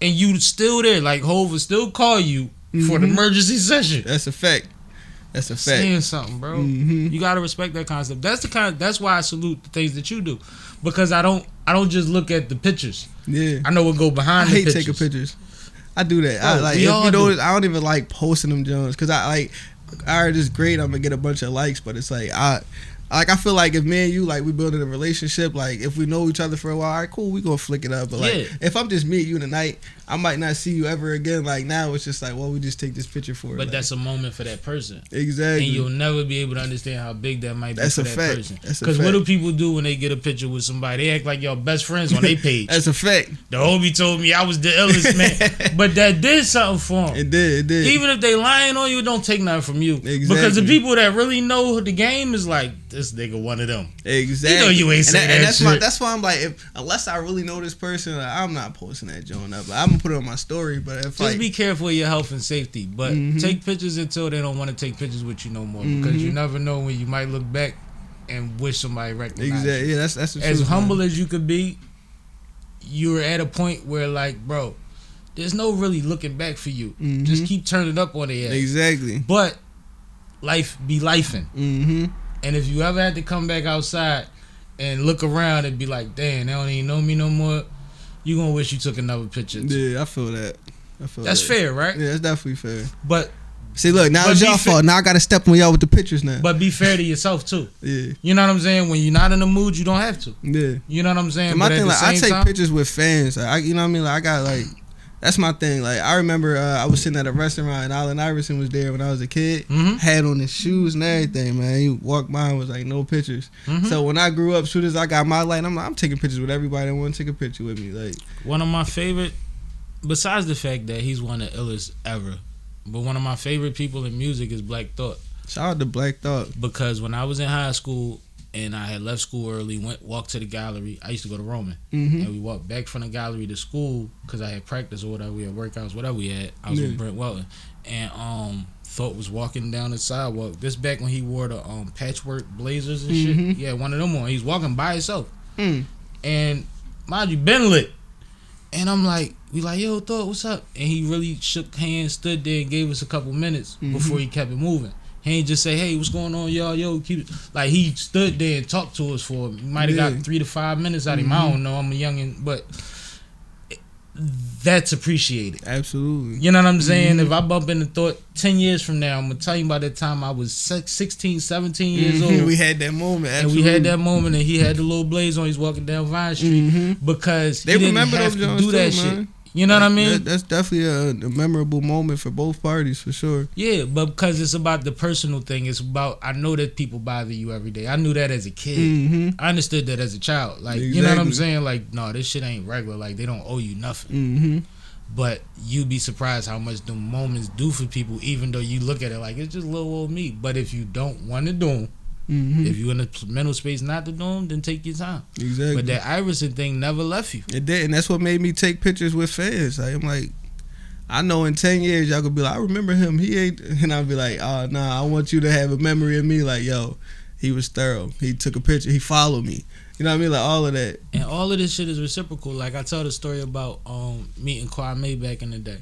And you still there. Like, Hov will still call you for the emergency session. That's a fact. That's a fact. Saying something, bro. You gotta respect that concept. That's why I salute the things that you do, because I don't just look at the pictures. Yeah, I know what go behind. I the hate pictures. taking pictures. I do that. Bro, I like, if you know, I don't even like posting them Jones, because I like, alright, it's great, I'm gonna get a bunch of likes, but it's like I feel like if me and you, like, we building a relationship, like, if we know each other for a while, all right, cool, we gonna flick it up. But like, if I'm just meeting you tonight, I might not see you ever again. Like, now it's just like, well, we just take this picture for it. But like, that's a moment for that person. Exactly. And you'll never be able to understand how big that might be that's for a that fact. person. Because what do people do when they get a picture with somebody? They act like y'all best friends on their page. That's a fact. The homie told me I was the illest man. But that did something for him. It did. Even if they lying on you, it don't take nothing from you. Exactly. Because the people that really know the game is like, this nigga one of them. Exactly. You know you ain't saying that shit. That's why I'm like, unless I really know this person, like, I'm not posting that joint up. Like, I'm gonna put it on my story, but if just be careful of your health and safety. But take pictures until they don't want to take pictures with you no more, because you never know when you might look back and wish somebody recognized you. Yeah, that's the as truth, humble man. as you could be. You're at a point where, like, bro, there's no really looking back for you. Just keep turning up on their ass. Exactly. But life be lifing. And if you ever had to come back outside and look around and be like, damn, they don't even know me no more, you gonna wish you took another picture. Yeah, I feel that. That's fair, right? Yeah, that's definitely fair. But see, look, now it's y'all fault. Now I gotta step on y'all with the pictures now. But be fair to yourself too. Yeah. You know what I'm saying? When you're not in the mood, you don't have to. Yeah. You know what I'm saying? And my but thing, like, I take time, pictures with fans. Like, you know what I mean? Like, I got, like, that's my thing. Like, I remember I was sitting at a restaurant and Allen Iverson was there when I was a kid. Had on his shoes and everything, man. He walked by and was like, no pictures. So when I grew up, soon as I got my light, I'm taking pictures with everybody that want to take a picture with me. Like, one of my favorite, besides the fact that he's one of the illest ever, but one of my favorite people in music is Black Thought. Shout out to Black Thought. Because when I was in high school and I had left school early, walked to the gallery. I used to go to Roman, and we walked back from the gallery to school because I had practice or whatever. We had workouts, whatever we had. I was with Brent Welton, and Thought was walking down the sidewalk. This back when he wore the patchwork blazers and shit. Yeah, one of them on. He's walking by himself, and mind you, been lit. And I'm like, we like, yo, Thought, what's up? And he really shook hands, stood there, and gave us a couple minutes before he kept it moving. He ain't just say, hey, what's going on, y'all? Yo, keep it. Like, he stood there and talked to us for, might have got 3 to 5 minutes out of him. I don't know. I'm a youngin', but that's appreciated. Absolutely. You know what I'm saying? If I bump into Thought 10 years from now, I'm going to tell you by that time I was 16, 17 years old. We had that moment. Absolutely. And we had that moment, and he had the little blaze on. He's walking down Vine Street because they he didn't remember have those to do that too, shit. man. You know what I mean? That's definitely a memorable moment for both parties, for sure. Yeah, but because it's about the personal thing. It's about, I know that people bother you every day. I knew that as a kid. I understood that as a child. Like, you know what I'm saying? Like, no, this shit ain't regular. Like, they don't owe you nothing. But you'd be surprised how much the moments do for people, even though you look at it like it's just little old me. But if you don't want to do them, if you're in a mental space not to do them, then take your time. Exactly. But that Iverson thing never left you. It did, and that's what made me take pictures with fans. Like, I'm like, I know in 10 years y'all could be like, I remember him. He ain't, and I'll be like, oh nah, I want you to have a memory of me. Like, yo, he was thorough. He took a picture. He followed me. You know what I mean? Like, all of that. And all of this shit is reciprocal. Like, I tell the story about meeting Kwame back in the day.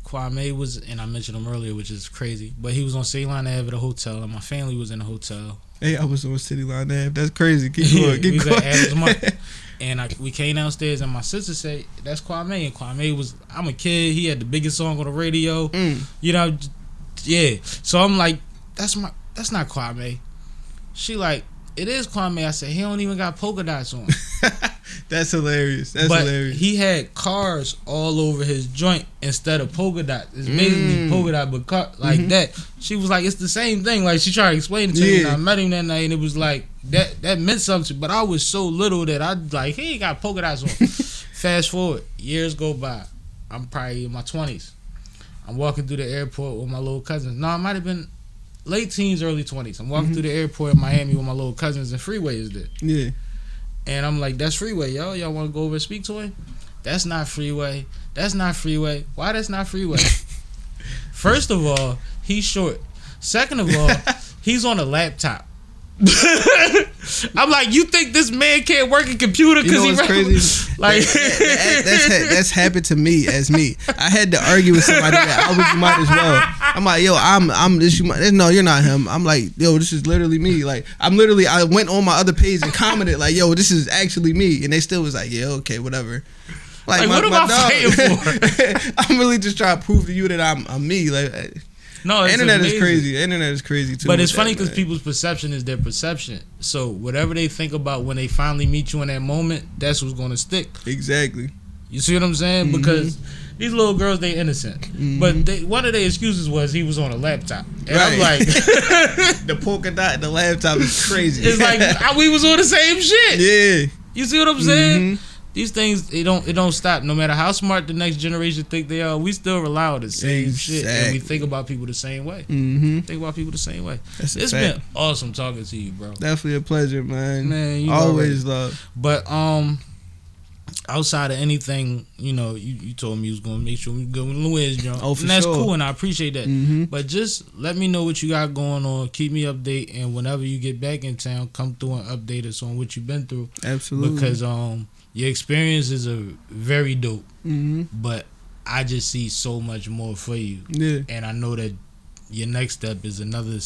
Kwame was, and I mentioned him earlier, which is crazy, but he was on City Line Ave at a hotel, and my family was in the hotel. Hey, I was on City Line Ave. That's crazy. Keep going. We Keep was at going. Adams Market. And we came downstairs, and my sister said, that's Kwame. And Kwame was, I'm a kid. He had the biggest song on the radio. You know, yeah. So I'm like, that's not Kwame. She like, it is Kwame. I said, he don't even got polka dots on. That's hilarious. That's but hilarious. He had cars all over his joint instead of polka dots. It's basically polka dot, but like that. She was like, it's the same thing. Like, she tried to explain it to me, and I met him that night, and it was like, that meant something. But I was so little that I like, he ain't got polka dots on. Fast forward, years go by. I'm probably in my 20s. I'm walking through the airport with my little cousins. No, I might have been late teens, early 20s. I'm walking through the airport in Miami with my little cousins, and Freeway is there. Yeah. And I'm like, that's Freeway, yo. Y'all want to go over and speak to him? That's not Freeway. That's not Freeway. Why that's not Freeway? First of all, he's short. Second of all, he's on a laptop. I'm like, you think this man can't work a computer? You know what's crazy? Like, that's happened to me as me. I had to argue with somebody that I was Youmidaswell. I'm like, yo, I'm this. No, you're not him. I'm like, yo, this is literally me. Like, I went on my other page and commented like, yo, this is actually me, and they still was like, yeah, okay, whatever. Like what am I fighting for? I'm really just trying to prove to you that I'm me. Like, no, the internet amazing. is crazy. The internet is crazy too. But it's funny because people's perception is their perception. So whatever they think about when they finally meet you in that moment, that's what's going to stick. Exactly. You see what I'm saying? Because these little girls, they innocent. But one of their excuses was he was on a laptop. And I'm like, the polka dot and the laptop is crazy. It's like we was on the same shit. Yeah. You see what I'm saying? these things it don't stop. No matter how smart the next generation think they are, we still rely on the same shit, and we think about people the same way. Think about people the same way. It's been awesome talking to you, bro. Definitely a pleasure, man. Man, you always love. But outside of anything, you told me you was gonna make sure we go with Louis, John. Oh, for and that's sure. cool, and I appreciate that. But just let me know what you got going on. Keep me updated, and whenever you get back in town, come through and update us on what you've been through. Absolutely. Because your experiences are very dope. But I just see so much more for you. Yeah. And I know that your next step is another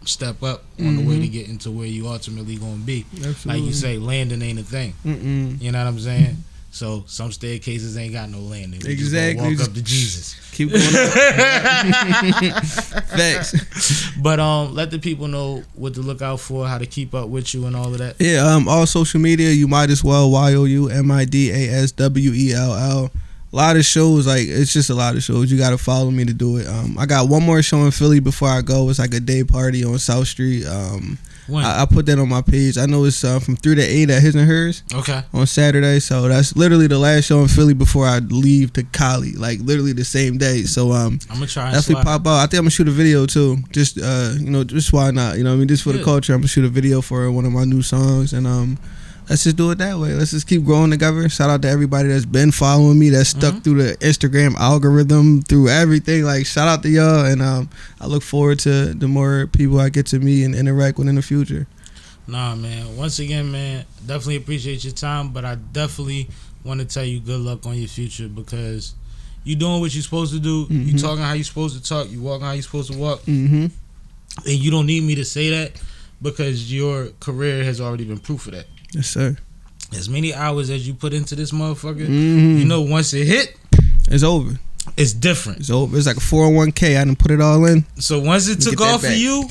step up on the way to getting to where you ultimately gonna be. Absolutely. Like you say, landing ain't a thing. You know what I'm saying? So some staircases ain't got no landing. We Exactly. just walk up to Jesus. Keep going up. Facts. But let the people know what to look out for, how to keep up with you, and all of that. Yeah. All social media. Youmidaswell. YOUMIDASWELL. A lot of shows, like it's just a lot of shows. You got to follow me to do it. I got one more show in Philly before I go. It's like a day party on South Street. I put that on my page. I know it's from 3 to 8 at His and Hers. Okay. On Saturday, so that's literally the last show in Philly before I leave to Cali. Like literally the same day. So I'm gonna try. Definitely pop out. I think I'm gonna shoot a video too. Just just why not? You know what I mean? Just for the culture. I'm gonna shoot a video for one of my new songs, and let's just do it that way. Let's just keep growing together. Shout out to everybody that's been following me, that's stuck through the Instagram algorithm, through everything. Like, shout out to y'all, and I look forward to the more people I get to meet and interact with in the future. Nah, man. Once again, man, definitely appreciate your time, but I definitely want to tell you good luck on your future, because you doing what you're supposed to do. You talking how you're supposed to talk. You walking how you're supposed to walk. And you don't need me to say that, because your career has already been proof of that. Yes, sir. As many hours as you put into this motherfucker, once it hit, it's over. It's different. It's over. It's like a 401k. I done put it all in. So once it took off for you,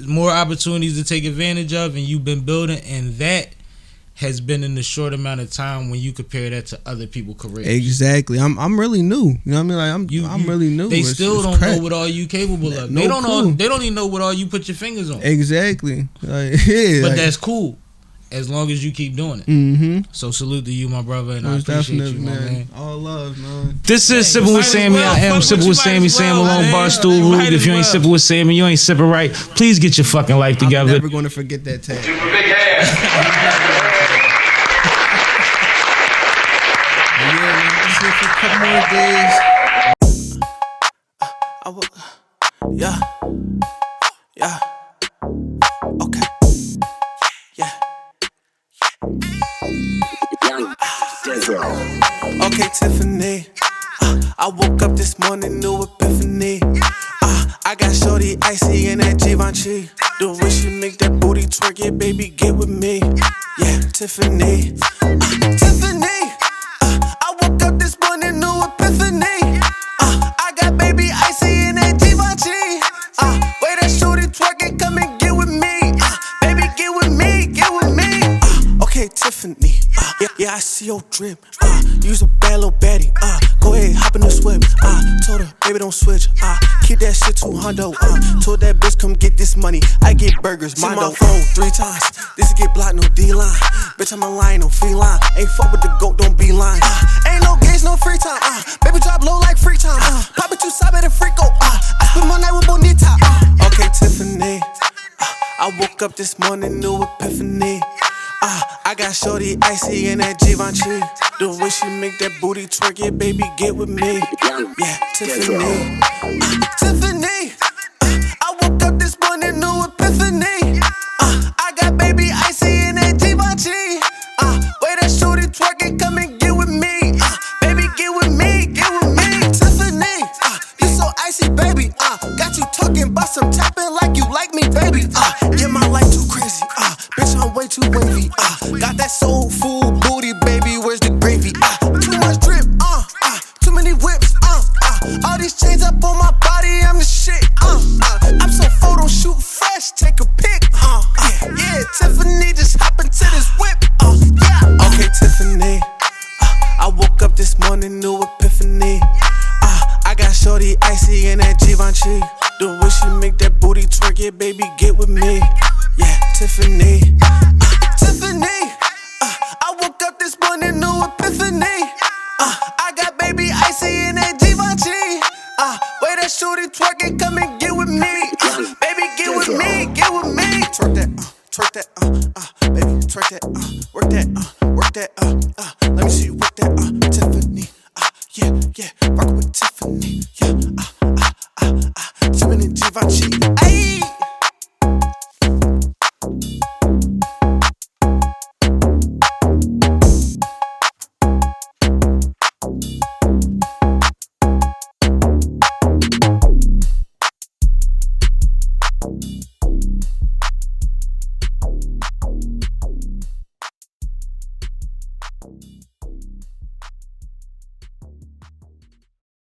more opportunities to take advantage of, and you've been building, and that has been in a short amount of time when you compare that to other people's careers. Exactly. I'm really new. You know what I mean? Like I'm really new. They still don't know what all you capable of. No they don't clue. know. They don't even know what all you put your fingers on. Exactly. Like, yeah. But that's cool, as long as you keep doing it. So salute to you, my brother, and I appreciate you, my man. All love, man. This is Sippin' with Sammie. I am Sippin' with Sammie. Sam alone, Barstool Rube. If you ain't sippin' with Sammie, you ain't sippin' right. Please get your fucking life together. I'm never going to forget that tag. Super big hair. Yeah, man. Just here for a couple more days. Yeah. Okay. Yeah. Okay, Tiffany. I woke up this morning, new epiphany. I got shorty icy in that Givenchy. The way she make that booty twerk, yeah, baby, get with me. Yeah, Tiffany. Tiffany. I woke up this morning, new epiphany. I got baby icy in that Givenchy. Way that shorty twerking, come and get with me. Baby, get with me, get with me. Okay, Tiffany. Yeah, I see your drip. Use a bad little baddie. Go ahead, hop in the whip. Told her, baby, don't switch. Keep that shit $200. Told that bitch, come get this money. I get burgers, mine my phone 3 times. This get blocked, no D-line. Bitch, I'm a lion, no feline. Ain't fuck with the goat, don't be lying. Ain't no games, no free time. Baby, drop low like free time. Pop it, you sabe the freako. I spend my night with Bonita. Okay, Tiffany. I woke up this morning, new epiphany. I got shorty icy in that Givenchy. The way she make that booty twerk, yeah, baby, get with me. Yeah, Tiffany. Tiffany. I woke up this morning, new epiphany. I got baby icy in that Givenchy. Way that shorty twerking, come and get with me. Baby, get with me, get with me. Tiffany. You so icy, baby. Got you talking about some tapping like you like me, baby. Yeah, my life too crazy. Bitch, I'm way too wavy. Got that soul food booty, baby. Where's the gravy? Too much drip. Too many whips. All these chains up on my body. I'm the shit. I'm so photo shoot fresh. Take a pic. Yeah, Tiffany, just hop into this whip. Yeah. Okay, Tiffany. I woke up this morning, new epiphany. I got shorty icy in that Givenchy. The way she make that booty twerk, yeah, baby, get with me. Yeah, Tiffany. Tiffany. I woke up this morning, new epiphany. that shorty twerking, come and get with me. Baby, get with me, get with me. Twerk that, baby, twerk that, work that, let me see you work that, Tiffany, yeah, rockin' with Tiffany, yeah, Jimin and Givenchy, ayy.